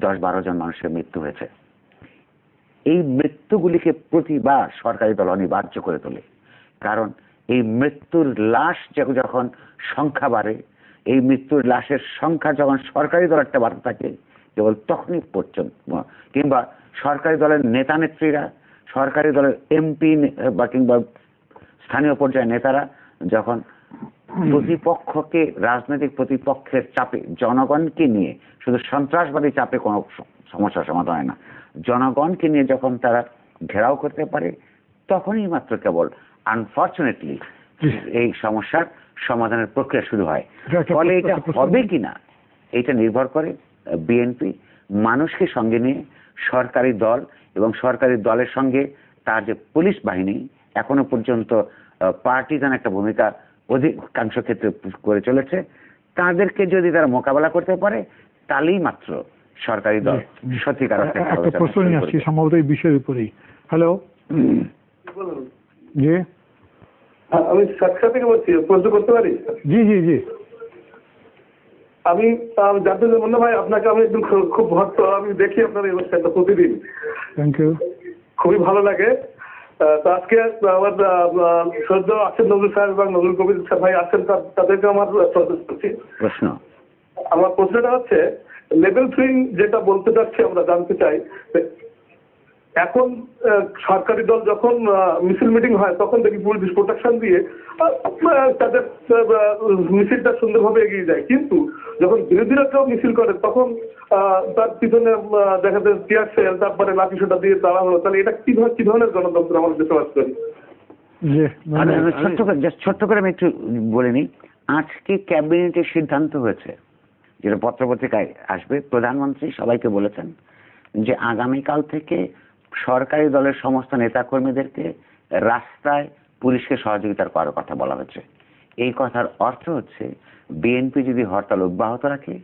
10-12 জন মানুষের মৃত্যু হয়েছে। এই মৃত্যুগুলিকে প্রতিবার সরকারি দল অনিবার্য করে তোলে, কারণ এই মৃত্যুর লাশ যখন সংখ্যা বাড়ে, এই মৃত্যুর লাশের সংখ্যা যখন সরকারি দল একটা বাড়তে থাকে, কেবল তখনই পর্যন্ত, কিংবা সরকারি দলের নেতা নেত্রীরা, সরকারি দলের এমপি বা কিংবা স্থানীয় পর্যায়ের নেতারা যখন প্রতিপক্ষকে, রাজনৈতিক প্রতিপক্ষের চাপে, জনগণকে নিয়ে, শুধু সন্ত্রাসবাদী চাপে কোনো সমস্যার সমাধান হয় না, জনগণকে নিয়ে যখন তারা ঘেরাও করতে পারে, তখনই মাত্র কেবল আনফর্চুনেটলি এই সমস্যার সমাধানের প্রক্রিয়া শুরু হয়। ফলে এটা হবে কিনা এটা নির্ভর করে বিএনপি মানুষকে সঙ্গে নিয়ে সরকারি দল এবং সরকারি দলের সঙ্গে তার যে পুলিশ বাহিনী এখনো পর্যন্ত পার্টিজান একটা ভূমিকা অধিকাংশ ক্ষেত্রে করে চলেছে, তাদেরকে যদি তারা মোকাবেলা করতে পারে তাহলেই মাত্র সরকারি দল সত্যিকার অর্থে একটা প্রশ্ন নিয়ে আসছি সম্ভবত এই বিষয়ের উপরেই। হ্যালো, জি আমি সাক্ষা থেকে বলছি, প্রশ্ন করতে পারি? জি জি জি। আমি জানতে চাই মুন্না ভাই, আপনাকে আমি একদম খুব ভক্ত, আমি দেখি আপনার এই অনুষ্ঠানটা প্রতিদিন। থ্যাংক ইউ, খুবই ভালো লাগে। তো আজকে আমার সদ্য আছেন নজরুল সাহেব এবং নজরুল কবির ভাই আছেন, তাদেরকে আমার শ্রদ্ধা করছি। প্রশ্ন, আমার প্রশ্নটা হচ্ছে লেভেল 3 যেটা বলতে চাচ্ছি, আমরা জানতে চাই এখন সরকারি দল যখন মিছিল মিটিং হয় তখন দেখি পুলিশ প্রোটেকশন দিয়ে তাদের মিছিলটা সুন্দরভাবে এগিয়ে যায়, কিন্তু যখন বিরোধীরা কেউ মিছিল করে তখন তার পিছনে দেখা যায় টিয়ার সেল, তারপরে লাঠিসোঁটা দিয়ে তাড়া হলো। তাহলে এটা কি ধরনের গণতন্ত্র আমাদের দেশে বাস করি? ছোট্ট করে আমি একটু বলে নিই। আজকে ক্যাবিনেটের সিদ্ধান্ত হয়েছে, যেটা পত্রপত্রিকায় আসবে, প্রধানমন্ত্রী সবাইকে বলেছেন যে আগামীকাল থেকে সরকারি দলের সমস্ত নেতাকর্মীদেরকে রাস্তায় পুলিশকে সহযোগিতার করার কথা বলা হয়েছে। এই কথার অর্থ হচ্ছে বিএনপি যদি হরতাল অব্যাহত রাখে,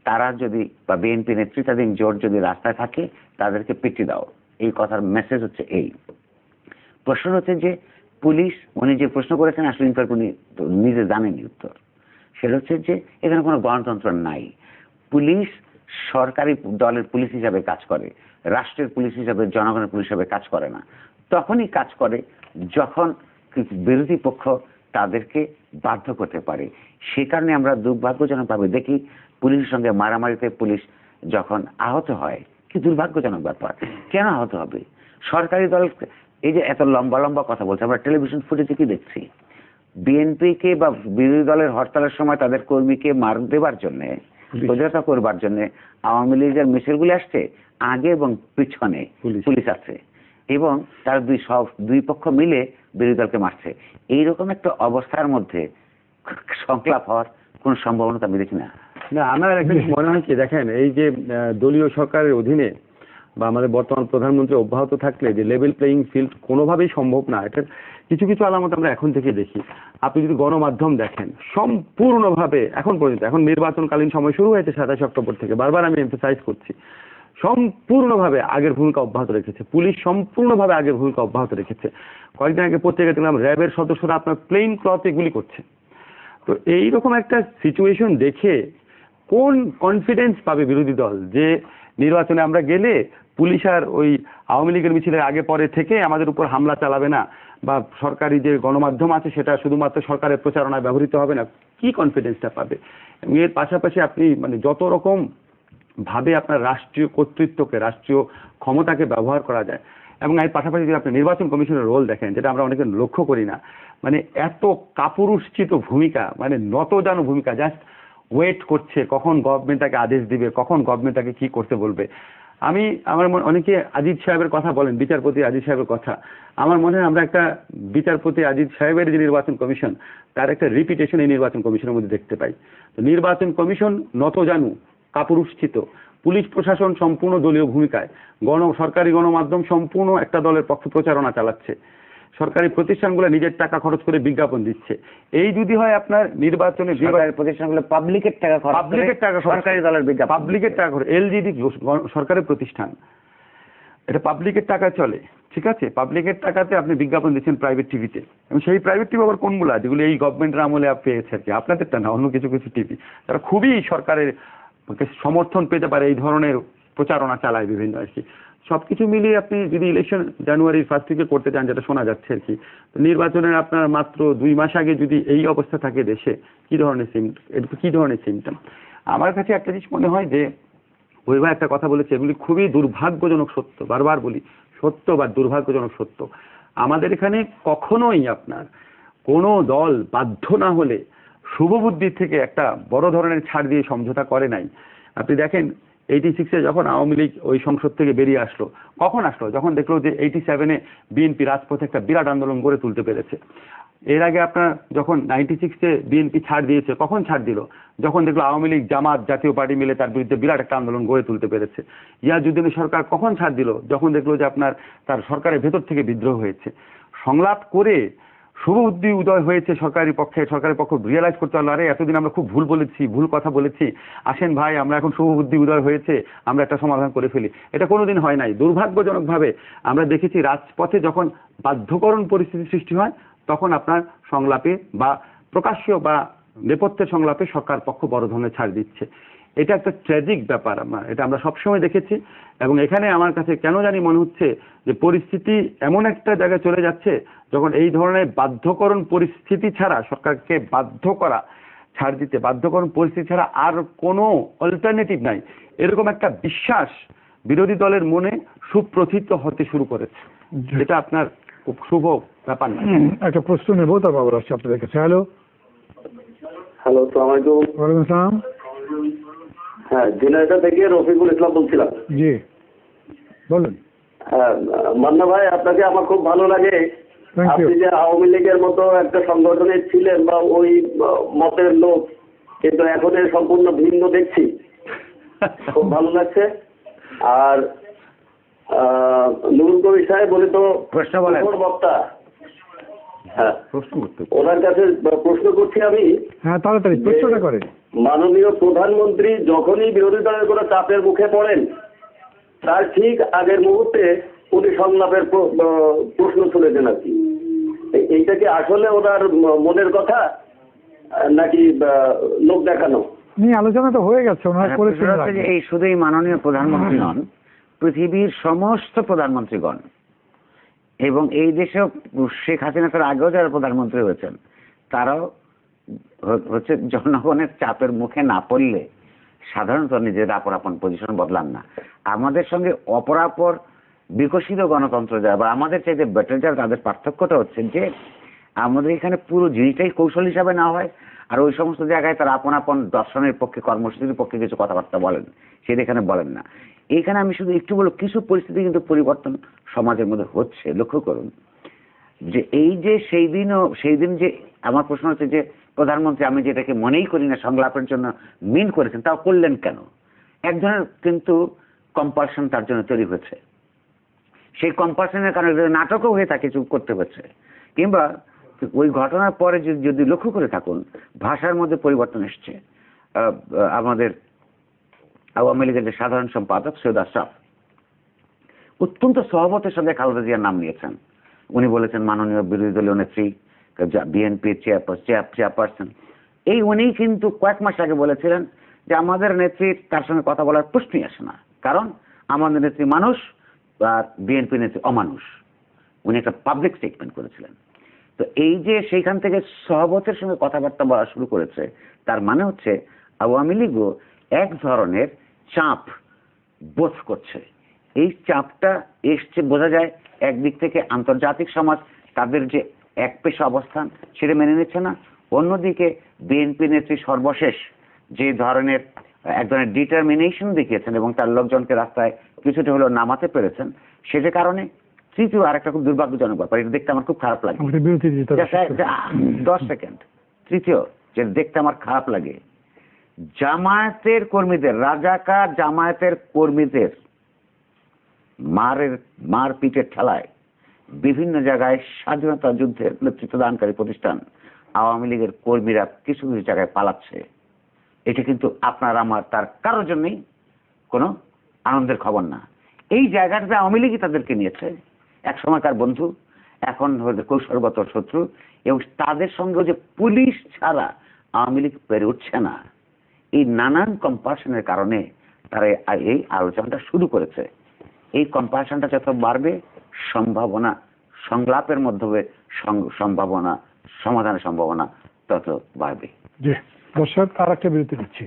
তারা যদি বা বিএনপি নেতৃত্বাধীন জোট যদি রাস্তায় থাকে তাদেরকে পিটিয়ে দাও, এই কথার মেসেজ হচ্ছে এই। প্রশ্ন হচ্ছে যে পুলিশ, উনি যে প্রশ্ন করেছেন আসলে ইনফ্যাক্ট উনি নিজে জানেননি উত্তর। সেটা হচ্ছে যে এখানে কোনো গণতন্ত্র নাই। পুলিশ সরকারি দলের পুলিশ হিসাবে কাজ করে, রাষ্ট্রের পুলিশ হিসাবে, জনগণের পুলিশ হিসাবে কাজ করে না। তখনই কাজ করে যখন বিরোধী পক্ষ তাদেরকে বাধ্য করতে পারে। সে কারণে আমরা দুর্ভাগ্যজনকভাবে দেখি পুলিশের সঙ্গে মারামারিতে পুলিশ যখন আহত হয়, কি দুর্ভাগ্যজনক ব্যাপার। কেন আহত হবে? সরকারি দল এই যে এত লম্বা লম্বা কথা বলছে, আমরা টেলিভিশন ফুটেজে কি দেখছি, বিএনপিকে বা বিরোধী দলের হরতালের সময় তাদের কর্মীকে মার দেবার জন্য, প্রতিহত করবার জন্য আওয়ামী লীগের মিছিলগুলি আসছে, আগে এবং পিছনে পুলিশ আছে এবং তার দুই পক্ষ মিলে বিরোধী দলকে মারছে। এইরকম একটা অবস্থার মধ্যে সংলাপ হওয়ার কোন সম্ভাবনা আমি দেখি না। না, আমার একটা মনে হয় কি, দেখেন এই যে দলীয় সরকারের অধীনে বা আমাদের বর্তমান প্রধানমন্ত্রী অব্যাহত থাকলে যে লেভেল প্লেয়িং ফিল্ড কোনোভাবেই সম্ভব না। এটার কিছু কিছু আলামত আমরা এখন থেকে দেখি। আপনি যদি গণমাধ্যম দেখেন, সম্পূর্ণভাবে এখন পর্যন্ত, এখন নির্বাচনকালীন সময় শুরু হয়েছে 27 অক্টোবর থেকে, বারবার আমি এমফাসাইজ করছি, সম্পূর্ণভাবে আগের ভূমিকা অব্যাহত রেখেছে পুলিশ, সম্পূর্ণভাবে আগের ভূমিকা অব্যাহত রেখেছে। কয়েকদিন আগে পত্রিকা দেখলাম র্যাবের সদস্যরা আপনার প্লেন ক্লথে গুলি করছে। তো এইরকম একটা সিচুয়েশন দেখে কোন কনফিডেন্স পাবে বিরোধী দল যে নির্বাচনে আমরা গেলে পুলিশ আর ওই আওয়ামী লীগের মিছিলের আগে পরে থেকে আমাদের উপর হামলা চালাবে না, বা সরকারি যে গণমাধ্যম আছে সেটা শুধুমাত্র সরকারের প্রচারণায় ব্যবহৃত হবে না, কি কনফিডেন্সটা পাবে? এবং এর পাশাপাশি আপনি মানে যত রকম ভাবে আপনার রাষ্ট্রীয় কর্তৃত্বকে, রাষ্ট্রীয় ক্ষমতাকে ব্যবহার করা যায়, এবং এর পাশাপাশি যদি আপনি নির্বাচন কমিশনের রোল দেখেন, যেটা আমরা অনেকে লক্ষ্য করি না, মানে এত কাপুরুষচিত ভূমিকা, মানে নতজানু ভূমিকা, জাস্ট ওয়েট করছে কখন গভর্নমেন্ট তাকে আদেশ দিবে, কখন গভর্নমেন্ট তাকে কি করতে বলবে। আমার অনেকে আজিজ সাহেবের কথা বলেন, বিচারপতি আজিজ সাহেবের কথা, আমার মনে হয় আমরা একটা বিচারপতি আজিজ সাহেবের যে নির্বাচন কমিশন, তার একটা রিপিটেশন এই নির্বাচন কমিশনের মধ্যে দেখতে পাই। তো নির্বাচন কমিশন নতজানু, কাপুরুষচিত, পুলিশ প্রশাসন সম্পূর্ণ দলীয় ভূমিকায়, সরকারি গণমাধ্যম সম্পূর্ণ একটা দলের পক্ষে প্রচারণা চালাচ্ছে, সরকারি প্রতিষ্ঠানগুলো নিজের টাকা খরচ করে বিজ্ঞাপন দিচ্ছে। এই যদি হয় আপনার নির্বাচনে প্রতিষ্ঠানগুলো পাবলিকের টাকা সরকারি দলের বিজ্ঞাপন, পাবলিকের টাকা খরচ, এলজিডি সরকারি প্রতিষ্ঠান, এটা পাবলিকের টাকা চলে, ঠিক আছে? পাবলিকের টাকাতে আপনি বিজ্ঞাপন দিচ্ছেন প্রাইভেট টিভিতে, এবং সেই প্রাইভেট টিভি আবার কোনগুলা, যেগুলো এই গভর্নমেন্টের আমলে পেয়েছে আর কি, আপনাদেরটা না, অন্য কিছু কিছু টিভি, তারা খুবই সরকারের সমর্থন পেতে পারে, এই ধরনের প্রচারণা চালায় বিভিন্ন আর কি। সবকিছু মিলিয়ে আপনি যদি ইলেকশন জানুয়ারির ফার্স্ট উইকে করতে চান, যেটা শোনা যাচ্ছে আর কি, নির্বাচনের আপনার মাত্র 2 মাস আগে যদি এই অবস্থা থাকে দেশে, কি ধরনের সিমটম? আমার কাছে একটা জিনিস মনে হয় যে ওই ভাই একটা কথা বলেছে, এগুলি খুবই দুর্ভাগ্যজনক সত্য, বারবার বলি সত্য বা দুর্ভাগ্যজনক সত্য। আমাদের এখানে কখনোই আপনার কোনো দল বাধ্য না হলে শুভবুদ্ধি থেকে একটা বড় ধরনের ছাড় দিয়ে সমঝোতা করে নাই। আপনি দেখেন 86-এ যখন আওয়ামী লীগ ওই সংসদ থেকে বেরিয়ে আসলো, কখন আসলো? যখন দেখলো যে 87-এ বিএনপি রাজপথে একটা বিরাট আন্দোলন গড়ে তুলতে পেরেছে। এর আগে আপনার যখন 96-এ বিএনপি ছাড় দিয়েছে, কখন ছাড় দিল? যখন দেখলো আওয়ামী লীগ, জামাত, জাতীয় পার্টি মিলে তার বিরুদ্ধে বিরাট একটা আন্দোলন গড়ে তুলতে পেরেছে। ইয়াজউদ্দিনের সরকার কখন ছাড় দিল? যখন দেখলো যে আপনার তার সরকারের ভেতর থেকে বিদ্রোহ হয়েছে। সংলাপ করে শুভ উদয় হয়েছে সরকারি পক্ষ রিয়েলাইজ করতে পারলো, আরে এতদিন আমরা খুব ভুল বলেছি, ভুল কথা বলেছি, আসেন ভাই আমরা এখন শুভ বুদ্ধি উদয় হয়েছে, আমরা একটা সমাধান করে ফেলি। এটা কোনোদিন হয় নাই। দুর্ভাগ্যজনকভাবে আমরা দেখেছি রাজপথে যখন বাধ্যকরণ পরিস্থিতি সৃষ্টি হয় তখন আপনার সংলাপে বা প্রকাশ্য বা নেপথ্যের সংলাপে সরকার পক্ষ বড় ধরনের ছাড় দিচ্ছে। এটা একটা ট্র্যাজিক ব্যাপার, এটা আমরা সবসময় দেখেছি। এবং এখানে আমার কাছে কেন জানি মনে হচ্ছে যে পরিস্থিতি এমন একটা জায়গায় চলে যাচ্ছে যখন এই ধরনের বাধ্যকরণ পরিস্থিতি ছাড়া, সরকারকে বাধ্য করা ছাড় দিতে বাধ্যকরণ পরিস্থিতি ছাড়া আর কোনো অল্টারনেটিভ নাই, এরকম একটা বিশ্বাস বিরোধী দলের মনে সুপ্রথিত হতে শুরু করেছে। এটা আপনার খুব শুভ ব্যাপার না। একটা প্রশ্ন নেবো, তারপর আবার আসছি আপনাদের কাছে। হ্যালো হ্যালো, আসসালামু আলাইকুম। ওয়ালাইকুম আসসালাম। হ্যাঁ, ঝিনাইদহ থেকে রফিকুল ইসলাম বলছিলাম। জি বলুন। হ্যাঁ মান্না ভাই, আপনাকে আমার খুব ভালো লাগে। আপনি যে আওয়ামী লীগের মতো একটা সংগঠনে ছিলেন বা ওই মতের লোক, কিন্তু এখন এর সম্পূর্ণ ভিন্ন দেখছি, খুব ভালো লাগছে। আর নুরুল কবির সাহেব বলে তো প্রশ্ন বলেন বক্তা, হ্যাঁ প্রশ্ন করতে ওনার কাছে প্রশ্ন করছি আমি। হ্যাঁ তাড়াতাড়ি প্রশ্নটা করেন। মাননীয় প্রধানমন্ত্রী যখনই বিরোধী দলের কোনো চাপের মুখে পড়েন তার ঠিক আগের মুহূর্তে উনি সংলাপের প্রশ্ন তুলেছেন আর কি। এইটা কি আসলে ওনার মনের কথা নাকি লোক দেখানো? নিয়ে আলোচনা তো হয়ে গেছে, ওনারা করেছেন। এই শুধুই মাননীয় প্রধানমন্ত্রী নন, পৃথিবীর সমস্ত প্রধানমন্ত্রীগণ এবং এই দেশেও শেখ হাসিনার আগেও যারা প্রধানমন্ত্রী হয়েছেন তারাও হচ্ছে জনগণের চাপের মুখে না পড়লে সাধারণত নিজের আপন পজিশন বদলান না। আমাদের সঙ্গে অপরাপর বিকশিত গণতন্ত্র যায় বা আমাদের চাইতে বেটার যায়, তাদের পার্থক্যটা হচ্ছে যে আমাদের এখানে পুরো জিনিসটাই কৌশল হিসাবে না হয়, আর ওই সমস্ত জায়গায় তারা আপন দর্শনের পক্ষে, কর্মসূচির পক্ষে কিছু কথাবার্তা বলেন, সেটা এখানে বলেন না। এইখানে আমি শুধু একটু বলবো, কিছু পরিস্থিতি কিন্তু পরিবর্তন সমাজের মধ্যে হচ্ছে। লক্ষ্য করুন যে এই যে সেই দিন যে আমার প্রশ্ন হচ্ছে যে প্রধানমন্ত্রী, আমি যেটাকে মনেই করি না সংলাপের জন্য মিন করেছেন, তাও করলেন কেন? এক ধরনের কিন্তু কম্পালশন তার জন্য তৈরি হয়েছে। সেই কম্পালশনের কারণে নাটকও হয়ে থাকে, চুপ করতে হচ্ছে। কিংবা ওই ঘটনার পরে যদি লক্ষ্য করে থাকুন, ভাষার মধ্যে পরিবর্তন এসছে। আমাদের আওয়ামী লীগের যে সাধারণ সম্পাদক সৈয়দ আশরাফ অত্যন্ত সহমতের সঙ্গে খালেদা জিয়ার নাম নিয়েছেন। উনি বলেছেন মাননীয় বিরোধী দলীয় নেত্রী, বিএনপির চেয়ারপারসন। এই উনি কিন্তু কয়েক মাস আগে বলেছিলেন যে আমাদের নেত্রীর তার সঙ্গে কথা বলার প্রশ্নই আসে না, কারণ আমাদের নেত্রী মানুষ আর বিএনপি নেত্রী অমানুষ। উনি একটা পাবলিক স্টেটমেন্ট করেছিলেন। তো এই যে সেইখান থেকে সহমতের সঙ্গে কথাবার্তা বলা শুরু করেছে, তার মানে হচ্ছে আওয়ামী লীগও এক ধরনের চাপ বোধ করছে। এই চাপটা এসছে বোঝা যায় একদিক থেকে আন্তর্জাতিক সমাজ তাদের যে একপেশা অবস্থান সেটা মেনে নিচ্ছে না, অন্যদিকে বিএনপি নেত্রী সর্বশেষ যে ধরনের এক ধরনের ডিটারমিনেশন দেখিয়েছেন এবং তার লোকজনকে রাস্তায় কিছুটা হলেও নামাতে পেরেছেন, সেটার কারণে তৃতীয় আর একটা খুব দুর্ভাগ্যজনক ব্যাপার, এটা দেখতে আমার খুব খারাপ লাগে। 10 সেকেন্ড। তৃতীয় যেটা দেখতে আমার খারাপ লাগে, জামায়াতের কর্মীদের, রাজাকার জামায়াতের কর্মীদের মারপিটের ঠেলায় বিভিন্ন জায়গায় স্বাধীনতা যুদ্ধের নেতৃত্ব দানকারী প্রতিষ্ঠান আওয়ামী লীগের কর্মীরা কিছু কিছু জায়গায় পালাচ্ছে। এটা কিন্তু আপনার আমার তার কারোর জন্যই কোনো আনন্দের খবর না। এই জায়গাটাতে আওয়ামী লীগই তাদেরকে নিয়েছে, এক সময়কার বন্ধু, এখন হয়তো কৌশলগত শত্রু, এবং তাদের সঙ্গে যে পুলিশ ছাড়া আওয়ামী লীগ পেরে উঠছে না, এই নানান কম্পালশনের কারণে তারা এই আলোচনাটা শুরু করেছে। এই কম্পালশনটা যত বাড়বে, সম্ভাবনা সংলাপের মাধ্যমে সম্ভাবনা সমাধানের সম্ভাবনা তত বাড়বে। জি দর্শক, আর একটা বিরতি দিচ্ছি।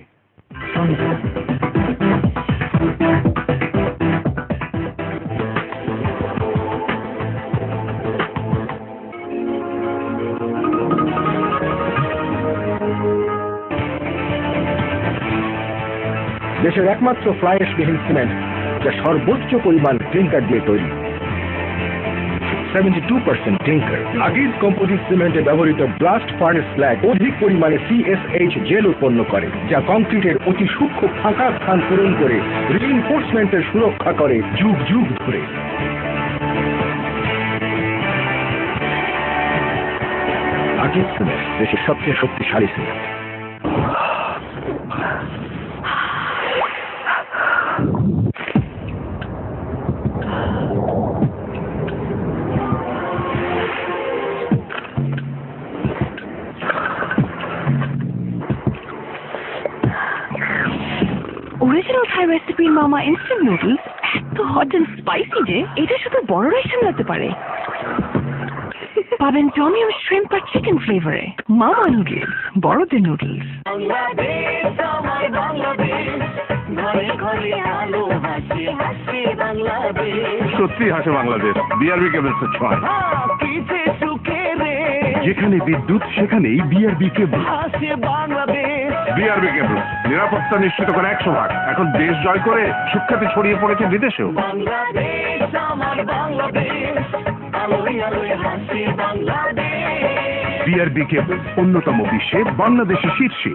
দেশের একমাত্র ফ্লাই অ্যাশবিহীন সিমেন্ট যা সর্বোচ্চ পরিমাণ ক্লিনকার দিয়ে তৈরি। 72% ক্লিংকার। আকিজ কম্পোজিট সিমেন্টে ব্যবহৃত ব্লাস্ট ফার্নেস স্ল্যাগ অধিক পরিমাণে CSH জেল উৎপন্ন করে, যা কংক্রিটের অতি সূক্ষ্ম ফাঁকা স্থান পূরণ করে রিইনফোর্সমেন্টের সুরক্ষা করে যুগ যুগ ধরে। আকিজ সিমেন্ট দেশের সবচেয়ে শক্তিশালী সিমেন্ট। অরিজিনাল থাই রেসিপির মামা ইনস্ট্যান্ট নুডলস এত হট এন্ড স্পাইসি যে এটা শুধু বড়রাই সামলাতে পারে। পাবেন টমিও শ্রিম্প আর চিকেন ফ্লেভারে মামা নুডলস, বড়দের নুডলস। সত্যি হাসে বাংলাদেশ। বিআরবি কেবলসের ছোঁয়ায়। যেখানে বিদ্যুৎ সেখানেই বিআরবি কেবল। বিআরবি কেবল নিরাপত্তা নিশ্চিত করে 100 ভাগ। এখন দেশ জয় করে সুখ্যাতি ছড়িয়ে পড়েছে বিদেশেও। বিআরবি কেবল অন্যতম বিশ্বে বাংলাদেশের শীর্ষে।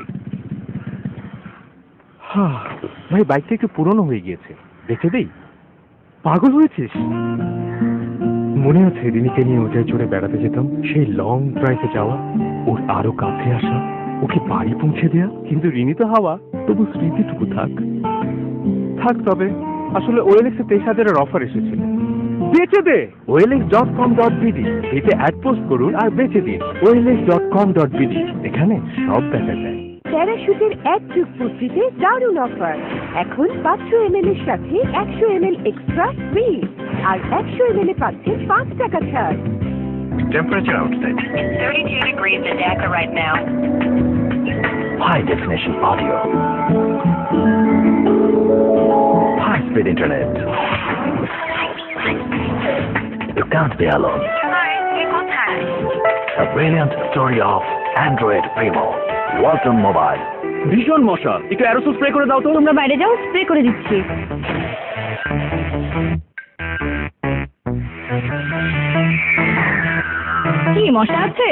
ভাই বাইকটা একটু পুরনো হয়ে গিয়েছে, রেখে দেই। পাগল হয়েছিস? মনে আছে রিনিকে নিয়ে ওটায় চড়ে বেড়াতে যেতাম, সেই লং ড্রাইভে যাওয়া, ওর আরো কাছে আসা, ওকে বাড়ি পৌঁছে দেয়া। কিন্তু রিনি তো হাওয়া, তবু স্মৃতিটুকু থাক। থাক তবে আসলে OLX-এ 23,000-এর অফার এসেছিল। বেচে দে OLX.com.bd, এতে অ্যাড পোস্ট করুন আর বেচে দিন। OLX.com.bd, এখানে সব দেখা যায়। প্যারাশুটের 1 যুগ পূর্তিতে দারুণ অফার। এখন 500 ml এর সাথে 100 ml এক্সট্রা ফ্রি, আর 100 ml এ পাচ্ছেন 5 টাকা ছাড়। Temperature outside. It's 32 degrees in Dhaka right now. High definition audio. High speed internet. You can't be alone. A brilliant story of Android Primo. Walton Mobile. ভীষণ মশা, একটু অ্যারোসল স্প্রে করে দাও তো। তোমরা বাইরে যাও, স্প্রে করে দিচ্ছি। কি মশা আছে?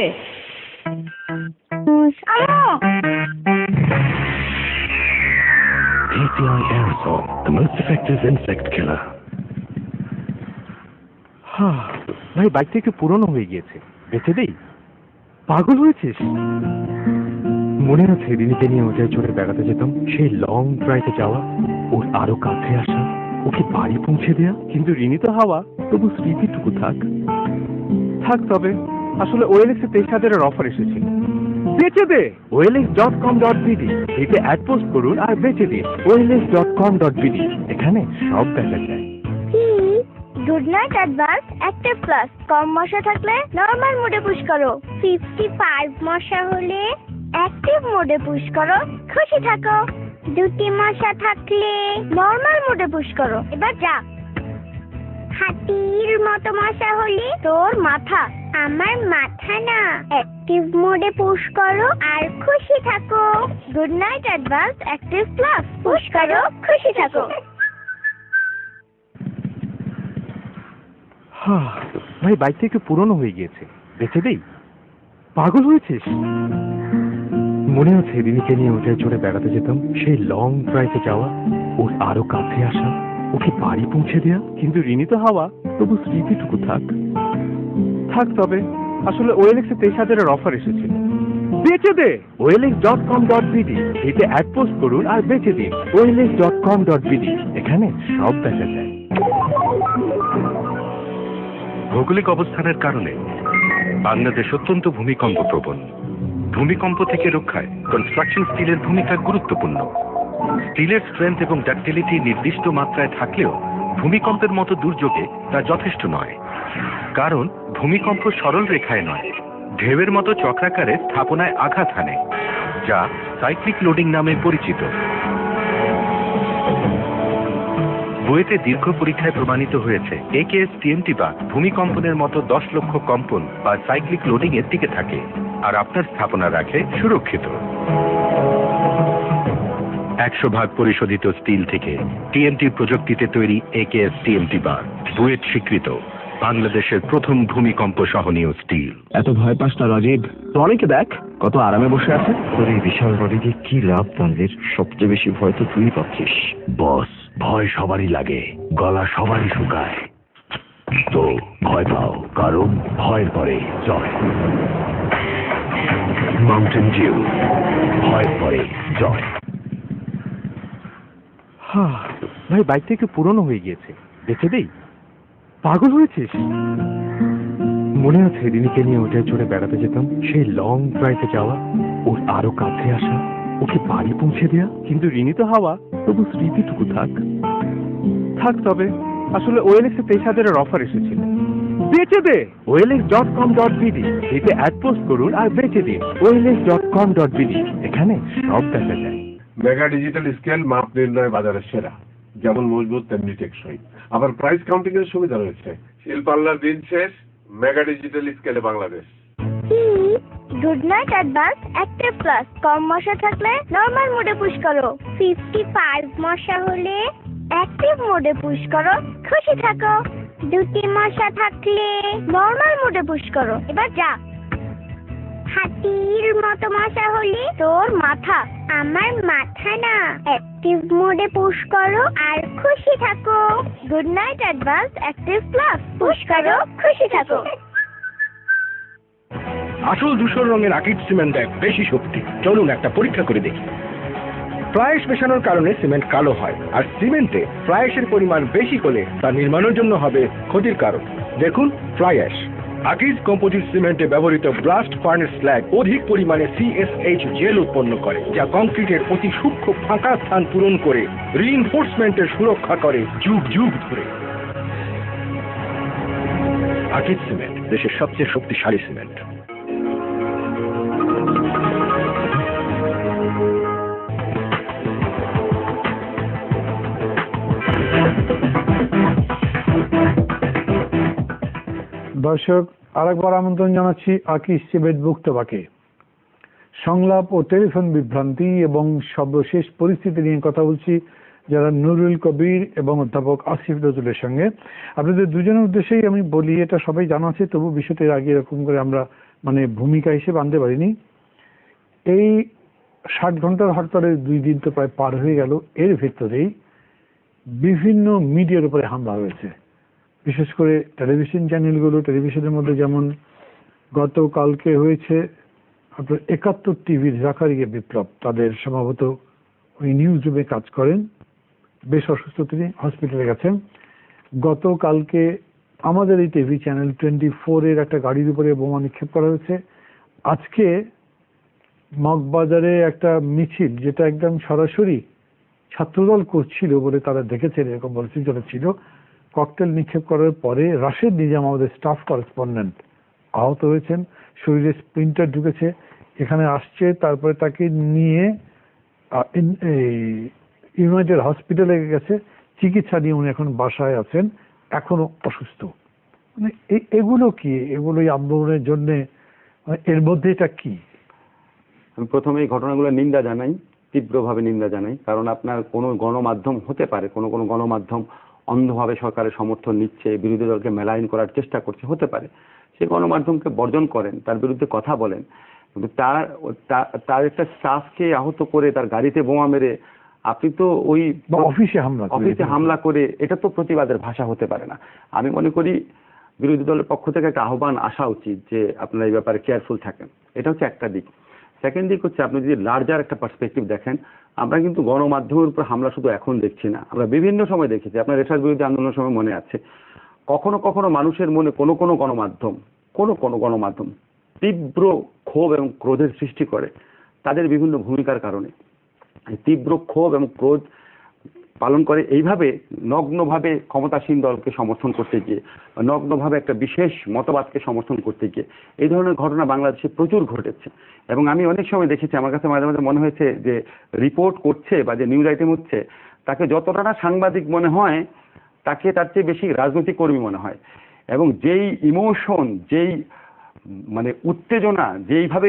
TCI Aerosol, the most effective insect killer. ভাই বাইকটা একটু পুরনো হয়ে গিয়েছে, রেখে দেই। পাগল হয়েছিস? মনে আছে রিনিকে নিয়ে ওটায় চড়ে বেড়াতে যেতাম, সেই লং ড্রাইভে যাওয়া, ওর আরো কাছে আসা, ওকে বাড়ি পৌঁছে দেয়া। কিন্তু রিনি তো হাওয়া, তবু স্মৃতিটুকু থাক। থাক তবে আসলে OLX-এ 23,000-এর অফার এসেছিল। বেচে দে OLX.com.bd, এতে অ্যাড পোস্ট করুন আর বেচে দিন। OLX.com.bd, এখানে সব দেখা যায়। Good Knight advance active plus. কম মশা থাকলে নরমাল মোডে পুশ করো। 55 মশা হলে অ্যাক্টিভ মোডে পুশ করো, খুশি থাকো। 2টি মশা থাকলে নরমাল মোডে পুশ করো। এবার যা। হাতির মতো মশা হলে তোর মাথা, আমার মাথা না, অ্যাক্টিভ মোডে পুশ করো আর খুশি থাকো। Good Knight advance active plus. Push করো, খুশি থাকো। ভাই বাইকটা একটু পুরনো হয়ে গিয়েছে, রেখে দেই। পাগল হয়েছিস? মনে আছে রিনিকে নিয়ে ওটায় চড়ে বেড়াতে যেতাম, সেই লং ড্রাইভে যাওয়া, ওর আরো কাছে আসা, ওকে বাড়ি পৌঁছে দেয়া। কিন্তু রিনি তো হাওয়া, তবু স্মৃতিটুকু থাক। থাক তবে আসলে OLX-এ 23,000-এর অফার এসেছিল। বেচে দে OLX.com.bd, এতে অ্যাড পোস্ট করুন আর বেচে দিন। OLX.com.bd, এখানে সব দেখা যায়। ভৌগোলিক অবস্থানের কারণে বাংলাদেশ অত্যন্ত ভূমিকম্প প্রবণ। ভূমিকম্প থেকে রক্ষায় কনস্ট্রাকশন স্টিলের ভূমিকা গুরুত্বপূর্ণ। স্টিলের স্ট্রেংথ এবং ডাক্টিলিটি নির্দিষ্ট মাত্রায় থাকলেও ভূমিকম্পের মতো দুর্যোগে তা যথেষ্ট নয়, কারণ ভূমিকম্প সরল রেখায় নয়, ঢেউয়ের মতো চক্রাকারে স্থাপনায় আঘাত হানে, যা সাইক্লিক লোডিং নামে পরিচিত। বুয়েটে দীর্ঘ পরীক্ষায় প্রমাণিত হয়েছে AKS TMT বা ভূমিকম্পনের মতো 10 লক্ষ কম্পন বা সাইক্লিক লোডিং এর টিকে থাকে আর আপনার স্থাপনা রাখে সুরক্ষিত। 100% পরিশোধিত স্টিল থেকে TMT প্রযুক্তিতে তৈরি AKS TMT বার, বুয়েট স্বীকৃত, বাংলাদেশের প্রথম ভূমিকম্প সহনীয় স্টিল। এত ভয় পাস না রাজীব, টনিকে দেখ কত আরামে বসে আছে। তোর এই বিশাল বডিকে কি লাভ তানভীর? সবচেয়ে বেশি ভয় তো তুই পাচ্ছিস। বস, ভয় সবারই লাগে, গলা সবারই শুকায়, তো ভয় পাও কারণ ভয়ের পরে জয়। মাউন্টেন ডিউ, ভয়ের পরে জয়। ভাই, বাইকটা একটু পুরনো হয়ে গিয়েছে, দেখে দেই। পাগল হয়েছিস? মনে আছে রিনিকে নিয়ে ওটায় চড়ে বেড়াতে যেতাম, সেই লং ড্রাইভে যাওয়া, ওর আরো কাছে আসা, ওকে বাড়ি পৌঁছে দেয়া। কিন্তু রিনি তো হাওয়া, তবু স্মৃতিটুকু থাক। তবে আসলে OLX এ 23,000 অফার এসেছিল, বেচে দে। OLX.com.bd, এতে অ্যাড পোস্ট করুন আর বেচে দিন। OLX.com.bd, এখানে সব দেখা যায়। মেগা ডিজিটাল স্কেল মাপ নির্ণয় বাজারের সেরা, যেমন মজবুত তেমনি টেকসই। আবার প্রাইস কাউন্টিং এর সুবিধা রয়েছে। শিল্পাল্লার দিন শেষ, মেগা ডিজিটাল স্কেলে Bangladesh. Good Knight advance active plus, কম মশা থাকলে নরমাল মোডে পুশ করো। 55 মশা হলে অ্যাক্টিভ মোডে পুশ করো, খুশি থাকো। 2টি মশা থাকলে নরমাল মোডে পুশ করো। এবার যা। হাতির মতো মশা হলে তোর মাথা, আমার মাথা না, অ্যাক্টিভ মোডে পুশ করো আর খুশি থাকো। Good Knight advance active plus, push করো, খুশি থাকো। আসল ধূসর রঙের আকিড সিমেন্ট দেয় বেশি শক্তি। চলুন একটা পরীক্ষা করে দেখি। ফ্লাই অ্যাশ মেশানোর কারণে সিমেন্ট কালো হয়, আর সিমেন্টে ফ্লাই অ্যাশের পরিমাণ বেশি হলে তা নির্মাণের জন্য হবে ক্ষতির কারণ। দেখুন ফ্লাই অ্যাশ। আকিজ কম্পোজিট সিমেন্টে ব্যবহৃত ব্লাস্ট ফার্নেস স্ল্যাগ অধিক পরিমাণে CSH জেল উৎপন্ন করে, যা কংক্রিটের অতি সূক্ষ্ম ফাঁকা স্থান পূরণ করে রিইনফোর্সমেন্টের সুরক্ষা করে যুগ যুগ ধরে। আকিজ সিমেন্ট দেশের সবচেয়ে শক্তিশালী সিমেন্ট। দর্শক, আরেকবার আমন্ত্রণ জানাচ্ছি আকিজ সিমেন্ট মুক্তবাকে। সংলাপ ও টেলিফোন বিভ্রান্তি এবং সর্বশেষ পরিস্থিতি নিয়ে কথা বলছি যারা নুরুল কবির এবং অধ্যাপক আসিফ নজরুলের সঙ্গে। আপনাদের দুজনের উদ্দেশ্যেই আমি বলি, এটা সবাই জানা আছে, তবু বিষয়টির আগে এরকম করে আমরা ভূমিকা হিসেবে আনতে পারিনি। এই 60 ঘন্টার হরতালের 2 দিন তো প্রায় পার হয়ে গেল। এর ভেতরেই বিভিন্ন মিডিয়ার উপরে হামলা হয়েছে, বিশেষ করে টেলিভিশন চ্যানেলগুলো। টেলিভিশনের মধ্যে যেমন গতকালকে হয়েছে আপনার 71 টিভির জাকারিয়া বিপ্লব, তাদের সম্ভবত ওই নিউজ রুমে কাজ করেন, বেশ অসুস্থ, তিনি হসপিটালে গেছেন। গতকালকে আমাদের এই টিভি চ্যানেল 24-এর একটা গাড়ির উপরে বোমা নিক্ষেপ করা হয়েছে। আজকে মগবাজারে একটা মিছিল, যেটা একদম সরাসরি ছাত্রদল করছিল বলে তারা দেখেছেন, এরকম পরিস্থিতি ছিল, ককটেল নিক্ষেপ করার পরে রাশেদ নিজাম, আমাদের স্টাফ করেসপন্ডেন্ট, আহত হয়েছেন, শরীরে স্প্লিন্টার ঢুকেছে, এখানে আসছে, তারপরে তাকে নিয়ে ইউনাইটেড হসপিটালে গেছে, চিকিৎসা নিয়ে উনি এখন বাসায় আছেন, এখনো অসুস্থ। এগুলো কি, এগুলো এই আন্দোলনের জন্য, এর মধ্যে এটা কি? আমি প্রথমে এই ঘটনাগুলো নিন্দা জানাই, তীব্রভাবে নিন্দা জানাই। কারণ আপনার কোনো গণমাধ্যম হতে পারে, কোনো গণমাধ্যম অন্ধভাবে সরকারের সমর্থন নিচ্ছে, বিরোধী দলকে মেলাইন করার চেষ্টা করছে, হতে পারে। সেই গণমাধ্যমকে বর্জন করেন, তার বিরুদ্ধে কথা বলেন, কিন্তু তার একটা স্টাফকে আহত করে তার গাড়িতে বোমা মেরে আপনি তো ওই অফিসে হামলা করে, এটা তো প্রতিবাদের ভাষা হতে পারে না। আমি মনে করি বিরোধী দলের পক্ষ থেকে একটা আহ্বান আসা উচিত যে আপনারা এই ব্যাপারে কেয়ারফুল থাকেন। এটা হচ্ছে একটা দিক। সেকেন্ড দিক হচ্ছে, আপনি যদি লার্জার একটা পার্সপেক্টিভ দেখেন, আমরা কিন্তু গণমাধ্যমের উপর হামলা শুধু এখন দেখছি না, আমরা বিভিন্ন সময় দেখেছি। আপনার রেশার বিরোধী আন্দোলনের সময় মনে আছে, কখনো কখনো মানুষের মনে কোনো গণমাধ্যম তীব্র ক্ষোভ এবং ক্রোধের সৃষ্টি করে তাদের বিভিন্ন ভূমিকার কারণে। তীব্র ক্ষোভ এবং ক্রোধ পালন করে এইভাবে নগ্নভাবে ক্ষমতাসীন দলকে সমর্থন করতে গিয়ে, নগ্নভাবে একটা বিশেষ মতবাদকে সমর্থন করতে গিয়ে এই ধরনের ঘটনা বাংলাদেশে প্রচুর ঘটেছে। এবং আমি অনেক সময় দেখেছি, আমার কাছে মাঝে মাঝে মনে হয়েছে যে রিপোর্ট করছে বা যে নিউজ আইটেম হচ্ছে, তাকে যতটা না সাংবাদিক মনে হয়, তাকে তার চেয়ে বেশি রাজনৈতিক কর্মী মনে হয়। এবং যেই ইমোশন, যেই উত্তেজনা যেইভাবে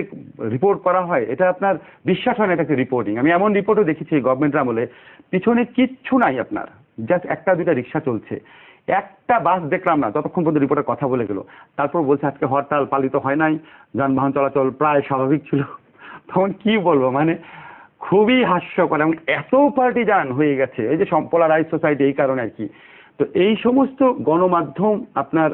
রিপোর্ট করা হয়, এটা আপনার বিশ্বাস হয় না এটা একটা রিপোর্টিং। আমি এমন রিপোর্টও দেখেছি গভর্নমেন্ট আমলে, পিছনে কিচ্ছু নাই, আপনার জাস্ট 1-2টা রিক্সা চলছে, একটা বাস দেখলাম না যতক্ষণ পর্যন্ত রিপোর্টার কথা বলে গেল। তারপর বলছে আজকে হরতাল পালিত হয় নাই, যানবাহন চলাচল প্রায় স্বাভাবিক ছিল। তখন কি বলবো, মানে খুবই হাস্যকর এবং এত পার্টিজান হয়ে গেছে এই যে পোলারাইজ সোসাইটি, এই কারণে আর কি। তো এই সমস্ত গণমাধ্যম আপনার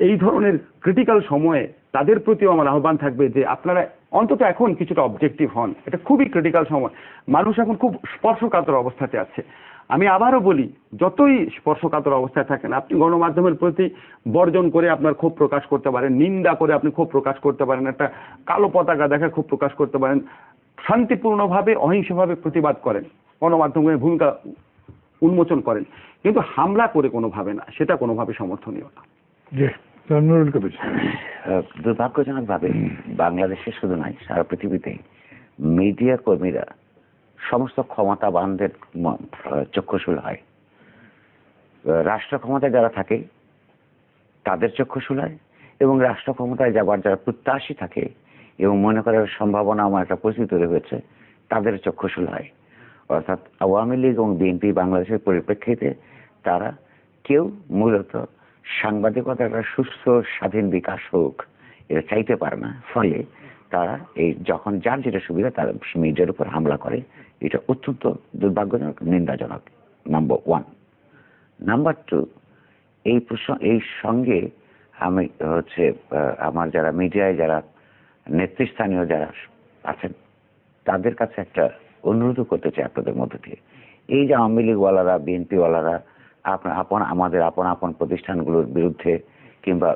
এই ধরনের ক্রিটিক্যাল সময়ে তাদের প্রতিও আমার আহ্বান থাকবে যে আপনারা অন্তত এখন কিছুটা অবজেক্টিভ হন। এটা খুবই ক্রিটিক্যাল সময়, মানুষ এখন খুব স্পর্শকাতর অবস্থাতে আছে। আমি আবারও বলি, যতই স্পর্শকাতর অবস্থায় থাকেন আপনি গণমাধ্যমের প্রতি বর্জন করে আপনার ক্ষোভ প্রকাশ করতে পারেন, নিন্দা করে আপনি ক্ষোভ প্রকাশ করতে পারেন, একটা কালো পতাকা দেখে ক্ষোভ প্রকাশ করতে পারেন, শান্তিপূর্ণভাবে অহিংসভাবে প্রতিবাদ করেন, গণমাধ্যমের ভূমিকা উন্মোচন করেন, কিন্তু হামলা করে কোনোভাবে না, সেটা কোনোভাবে সমর্থনীয় না। দুর্ভাগ্যজনকভাবে বাংলাদেশে শুধু নয় সারা পৃথিবীতে মিডিয়া কর্মীরা সমস্ত ক্ষমতাবানদের চক্ষুশূল হয়। রাষ্ট্র ক্ষমতায় যারা থাকে তাদের চক্ষুশূল হয়, এবং রাষ্ট্র ক্ষমতায় যাবার যারা প্রত্যাশী থাকে এবং মনে করার সম্ভাবনা আমার একটা পরিস্থিতি তৈরি হয়েছে তাদের চক্ষুশূল হয়। অর্থাৎ আওয়ামী লীগ এবং বিএনপি বাংলাদেশের পরিপ্রেক্ষিতে তারা কেউ মূলত সাংবাদিকতার একটা সুস্থ স্বাধীন বিকাশ হোক এটা চাইতে পারে না। ফলে তারা এই যখন যার যেটা সুবিধা তারা মিডিয়ার উপর হামলা করে, এটা অত্যন্ত দুর্ভাগ্যজনক, নিন্দাজনক। নাম্বার 1। নাম্বার 2, এই সঙ্গে আমি আমার যারা মিডিয়ায় যারা নেতৃস্থানীয় যারা আছেন তাদের কাছে একটা অনুরোধ করতে চাই আপনাদের মধ্যে দিয়ে, এই যে আওয়ামী লীগওয়ালারা বিএনপিওয়ালারা আমাদের আপন প্রতিষ্ঠানগুলোর বিরুদ্ধে কিংবা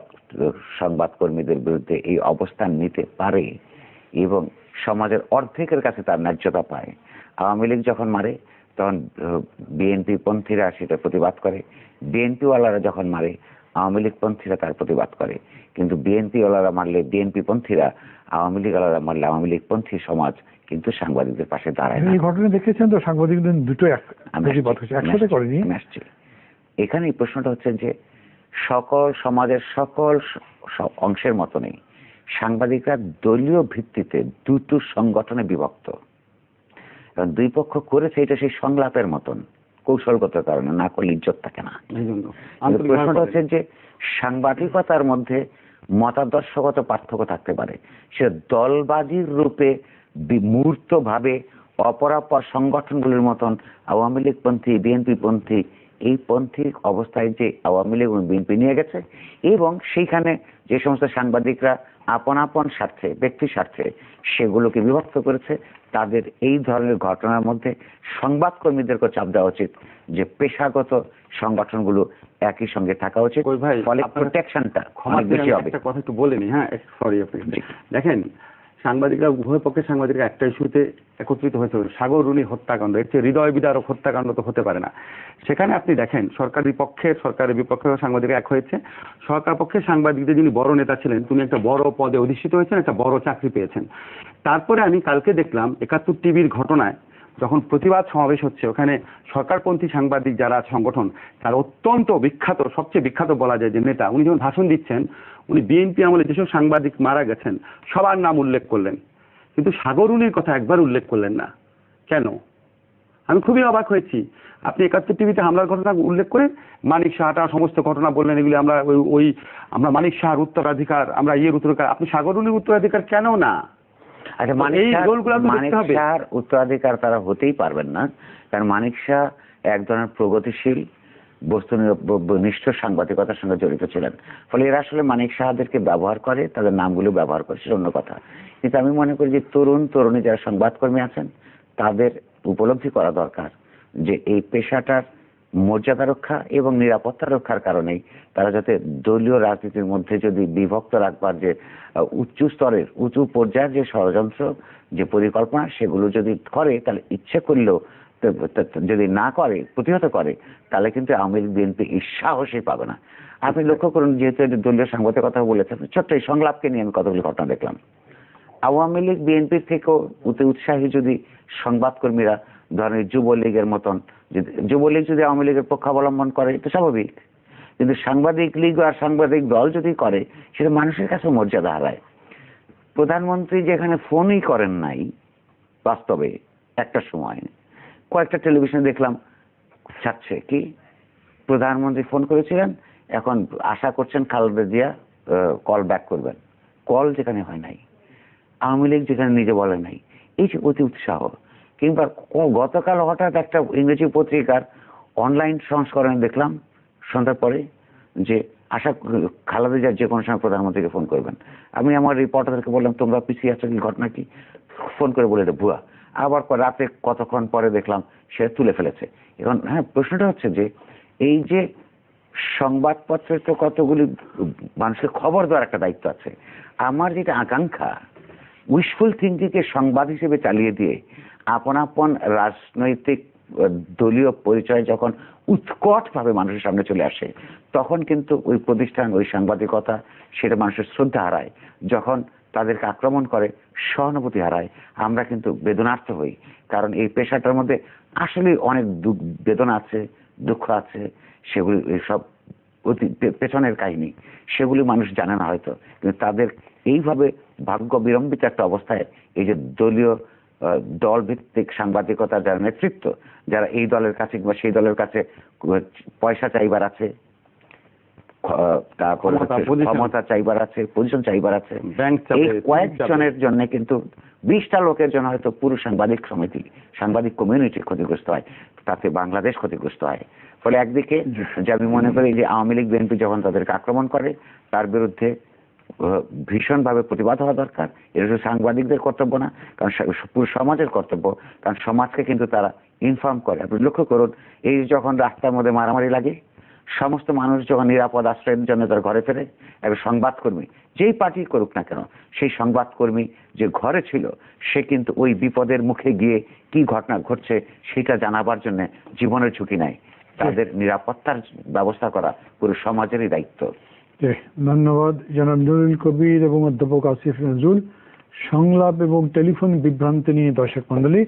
সংবাদকর্মীদের বিরুদ্ধে এই অবস্থান নিতে পারে এবং সমাজের অর্ধেকের কাছে তার ন্যায্যতা পায়। আওয়ামী লীগ যখন মারে তখন বিএনপি পন্থীরা সেটা প্রতিবাদ করে, বিএনপিওয়ালারা যখন মারে আওয়ামী লীগ পন্থীরা তার প্রতিবাদ করে, কিন্তু বিএনপিওয়ালারা মারলে বিএনপি পন্থীরা, আওয়ামী লীগওয়ালারা মারলে আওয়ামী লীগ পন্থী সমাজ কিন্তু সাংবাদিকদের পাশে দাঁড়ায় না। এই ঘটনা দেখেছেন তো, সাংবাদিকদের দুটো একসাথে করেনি। এখানে এই প্রশ্নটা হচ্ছে যে সমাজের সকল অংশের মতনই সাংবাদিকরা দলীয় ভিত্তিতে দুটো সংগঠনে বিভক্ত, এবং দুই পক্ষ করেছে এটা সেই সংলাপের মতন, কৌশলগত কারণে, না করলে ইজ্জত থাকে না। প্রশ্নটা হচ্ছে যে সাংবাদিকতার মধ্যে মতাদর্শগত পার্থক্য থাকতে পারে, সে দলবাজির রূপে মূর্তভাবে অপরাপর সংগঠনগুলির মতন আওয়ামী লীগ পন্থী বিএনপি পন্থী এই পন্থী অবস্থায় যে আওয়ামী লীগ এবং বিএনপি নিয়ে গেছে, এবং সেইখানে যে সমস্ত সাংবাদিকরা আপন স্বার্থে ব্যক্তি স্বার্থে সেগুলোকে বিভক্ত করেছে, তাদের এই ধরনের ঘটনার মধ্যে সংবাদকর্মীদেরকে চাপ দেওয়া উচিত যে পেশাগত সংগঠনগুলো একই সঙ্গে থাকা উচিত, ফলে প্রোটেকশনটা অনেক বেশি হবে। একটা কথা একটু বলে নি, হ্যাঁ সরি আপনি দেখেন, সাংবাদিকরা উভয় পক্ষের সাংবাদিকরা একটা ইস্যুতে একত্রিত হয়েছে, সাগররুনি হত্যাকাণ্ড, এর চেয়ে হৃদয় বিদারক হত্যাকাণ্ড তো হতে পারে না। সেখানে আপনি দেখেন সরকারের বিপক্ষে সাংবাদিকরা এক হয়েছে, সরকার পক্ষের সাংবাদিকদের যিনি বড় নেতা ছিলেন তিনি একটা বড় পদে অধিষ্ঠিত হয়েছেন, একটা বড় চাকরি পেয়েছেন। তারপরে আমি কালকে দেখলাম ৭১ টিভির ঘটনায় যখন প্রতিবাদ সমাবেশ হচ্ছে, ওখানে সরকারপন্থী সাংবাদিক যারা সংগঠন তার অত্যন্ত বিখ্যাত, সবচেয়ে বিখ্যাত বলা যায় যে নেতা, উনি যখন ভাষণ দিচ্ছেন উনি বিএনপি আমলে যেসব সাংবাদিক মারা গেছেন সবার নাম উল্লেখ করলেন, কিন্তু সাগররুনির কথা একবার উল্লেখ করলেন না। কেন? আমি খুবই অবাক হয়েছি। আপনি ৭১ টিভিতে হামলার ঘটনা উল্লেখ করে মানিক সাহাটা সমস্ত ঘটনা বললেন, এগুলি আমরা আমরা মানিক সাহার উত্তরাধিকার, আমরা উত্তরাধিকার, আপনি সাগররুনির উত্তরাধিকার কেন না? আচ্ছা, মানিক শাহর উত্তরাধিকার তারা হতেই পারবেন না, কারণ মানিক শাহ এক ধরনের প্রগতিশীল বস্তুনিষ্ঠ সাংবাদিকতার সঙ্গে জড়িত ছিলেন, ফলে এরা আসলে মানিক শাহদেরকে ব্যবহার করে, তাদের নামগুলো ব্যবহার করে, সেটা অন্য কথা। কিন্তু আমি মনে করি যে তরুণী যারা সংবাদকর্মী আছেন তাদের উপলব্ধি করা দরকার যে এই পেশাটার মর্যাদা রক্ষা এবং নিরাপত্তা রক্ষার কারণেই তারা যাতে দলীয় রাজনীতির মধ্যে যদি বিভক্ত রাখবার যে উঁচু পর্যায়ের যে ষড়যন্ত্র যে পরিকল্পনা সেগুলো যদি করে, তাহলে ইচ্ছে করলেও যদি না করে, প্রতিহত করে, তাহলে কিন্তু আওয়ামী লীগ বিএনপি এই সাহসই পাবে না। আপনি লক্ষ্য করুন, যেহেতু দলীয় সাংবাদিকতা বলেছেন, ছোট্ট এই সংলাপকে নিয়ে আমি কতগুলি ঘটনা দেখলাম। আওয়ামী লীগ বিএনপির থেকেও উৎসাহী যদি সংবাদকর্মীরা ধরেন যুবলীগের মতন, যুবলীগ যদি আওয়ামী লীগের পক্ষ অবলম্বন করে এটা স্বাভাবিক, কিন্তু সাংবাদিক লীগ আর সাংবাদিক দল যদি করে সেটা মানুষের কাছে মর্যাদা হারায়। প্রধানমন্ত্রী যেখানে ফোনই করেন নাই বাস্তবে, একটা সময় কয়েকটা টেলিভিশনে দেখলাম ছাড়ছে কি প্রধানমন্ত্রী ফোন করেছিলেন, এখন আশা করছেন খালেদা জিয়া কল ব্যাক করবেন। কল যেখানে হয় নাই, আওয়ামী লীগ যেখানে নিজে বলে নাই, এই যে অতি উৎসাহ। কিংবা গতকাল হঠাৎ একটা ইংরেজি পত্রিকার অনলাইন সংস্করণে দেখলাম সন্ধ্যার পরে যে খালেদা জিয়া যে কোনো সময় প্রধানমন্ত্রীকে ফোন করবেন। আমি আমার রিপোর্টারদেরকে বললাম, তোমরা পিছিয়ে আছো কি, ঘটনা কি? ফোন করে বলে এটা ভুয়া। আবার রাতে কতক্ষণ পরে দেখলাম সে তুলে ফেলেছে। এখন হ্যাঁ, প্রশ্নটা হচ্ছে যে এই যে সংবাদপত্রের তো কতগুলি মানুষকে খবর দেওয়ার একটা দায়িত্ব আছে। আমার যেটা আকাঙ্ক্ষা, উইশফুল থিঙ্কিংকে সংবাদ হিসেবে চালিয়ে দিয়ে আপন আপন রাজনৈতিক দলীয় পরিচয় যখন উৎকটভাবে মানুষের সামনে চলে আসে, তখন কিন্তু ওই প্রতিষ্ঠান, ওই সাংবাদিকতা সেটা মানুষের শ্রদ্ধা হারায়। যখন তাদেরকে আক্রমণ করে সহানুভূতি হারায়, আমরা কিন্তু বেদনার্থ হই। কারণ এই পেশাটার মধ্যে আসলে অনেক বেদনা আছে, দুঃখ আছে, সেগুলি সব পেছনের কাহিনী, সেগুলি মানুষ জানে না হয়তো। কিন্তু তাদের এইভাবে ভাগ্য বিড়ম্বিত একটা অবস্থায় এই যে দলীয় দল ভিত্তিক সাংবাদিকতা যারা নেতৃত্ব, যারা এই দলের কাছে কিংবা সেই দলের কাছে পয়সা চাইবার আছে, তারপরে ক্ষমতা চাইবার আছে, পজিশন চাইবার আছে, এই কয়েকজনের জন্য কিন্তু 20টা লোকের জন্য হয়তো পুরো সাংবাদিক সমিতি, সাংবাদিক কমিউনিটি ক্ষতিগ্রস্ত হয়, তাতে বাংলাদেশ ক্ষতিগ্রস্ত হয়। ফলে একদিকে যে আমি মনে করি যে আওয়ামী লীগ বিএনপি যখন তাদেরকে আক্রমণ করে, তার বিরুদ্ধে ভীষণভাবে প্রতিবাদ হওয়া দরকার। এটা শুধু সাংবাদিকদের কর্তব্য না, কারণ পুরো সমাজের কর্তব্য। কারণ সমাজকে কিন্তু তারা ইনফর্ম করে। আপনি লক্ষ্য করুন, এই যখন রাস্তার মধ্যে মারামারি লাগে, সমস্ত মানুষ যখন নিরাপদ আশ্রয়ের জন্য তার ঘরে ফেরে, একজন সংবাদকর্মী যেই পার্টি করুক না কেন, সেই সংবাদকর্মী যে ঘরে ছিল, সে কিন্তু ওই বিপদের মুখে গিয়ে কি ঘটনা ঘটছে সেটা জানাবার জন্য জীবনের ঝুঁকি নেয়। তাদের নিরাপত্তার ব্যবস্থা করা পুরো সমাজেরই দায়িত্ব। ধন্যবাদ জনাব নুরুল কবির এবং অধ্যাপক আসিফ নজরুল। সংলাপ এবং টেলিফোন বিভ্রান্তি নিয়ে দর্শক মন্ডলী,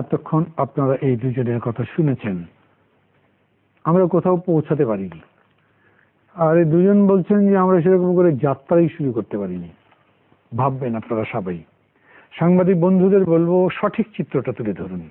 এতক্ষণ আপনারা এই দুজনের কথা শুনেছেন। আমরা কোথাও পৌঁছাতে পারিনি, আর এই দুজন বলছেন যে আমরা সেরকম করে যাত্রাই শুরু করতে পারিনি। ভাববেন আপনারা সবাই। সাংবাদিক বন্ধুদের বলবো, সঠিক চিত্রটা তুলে ধরুন।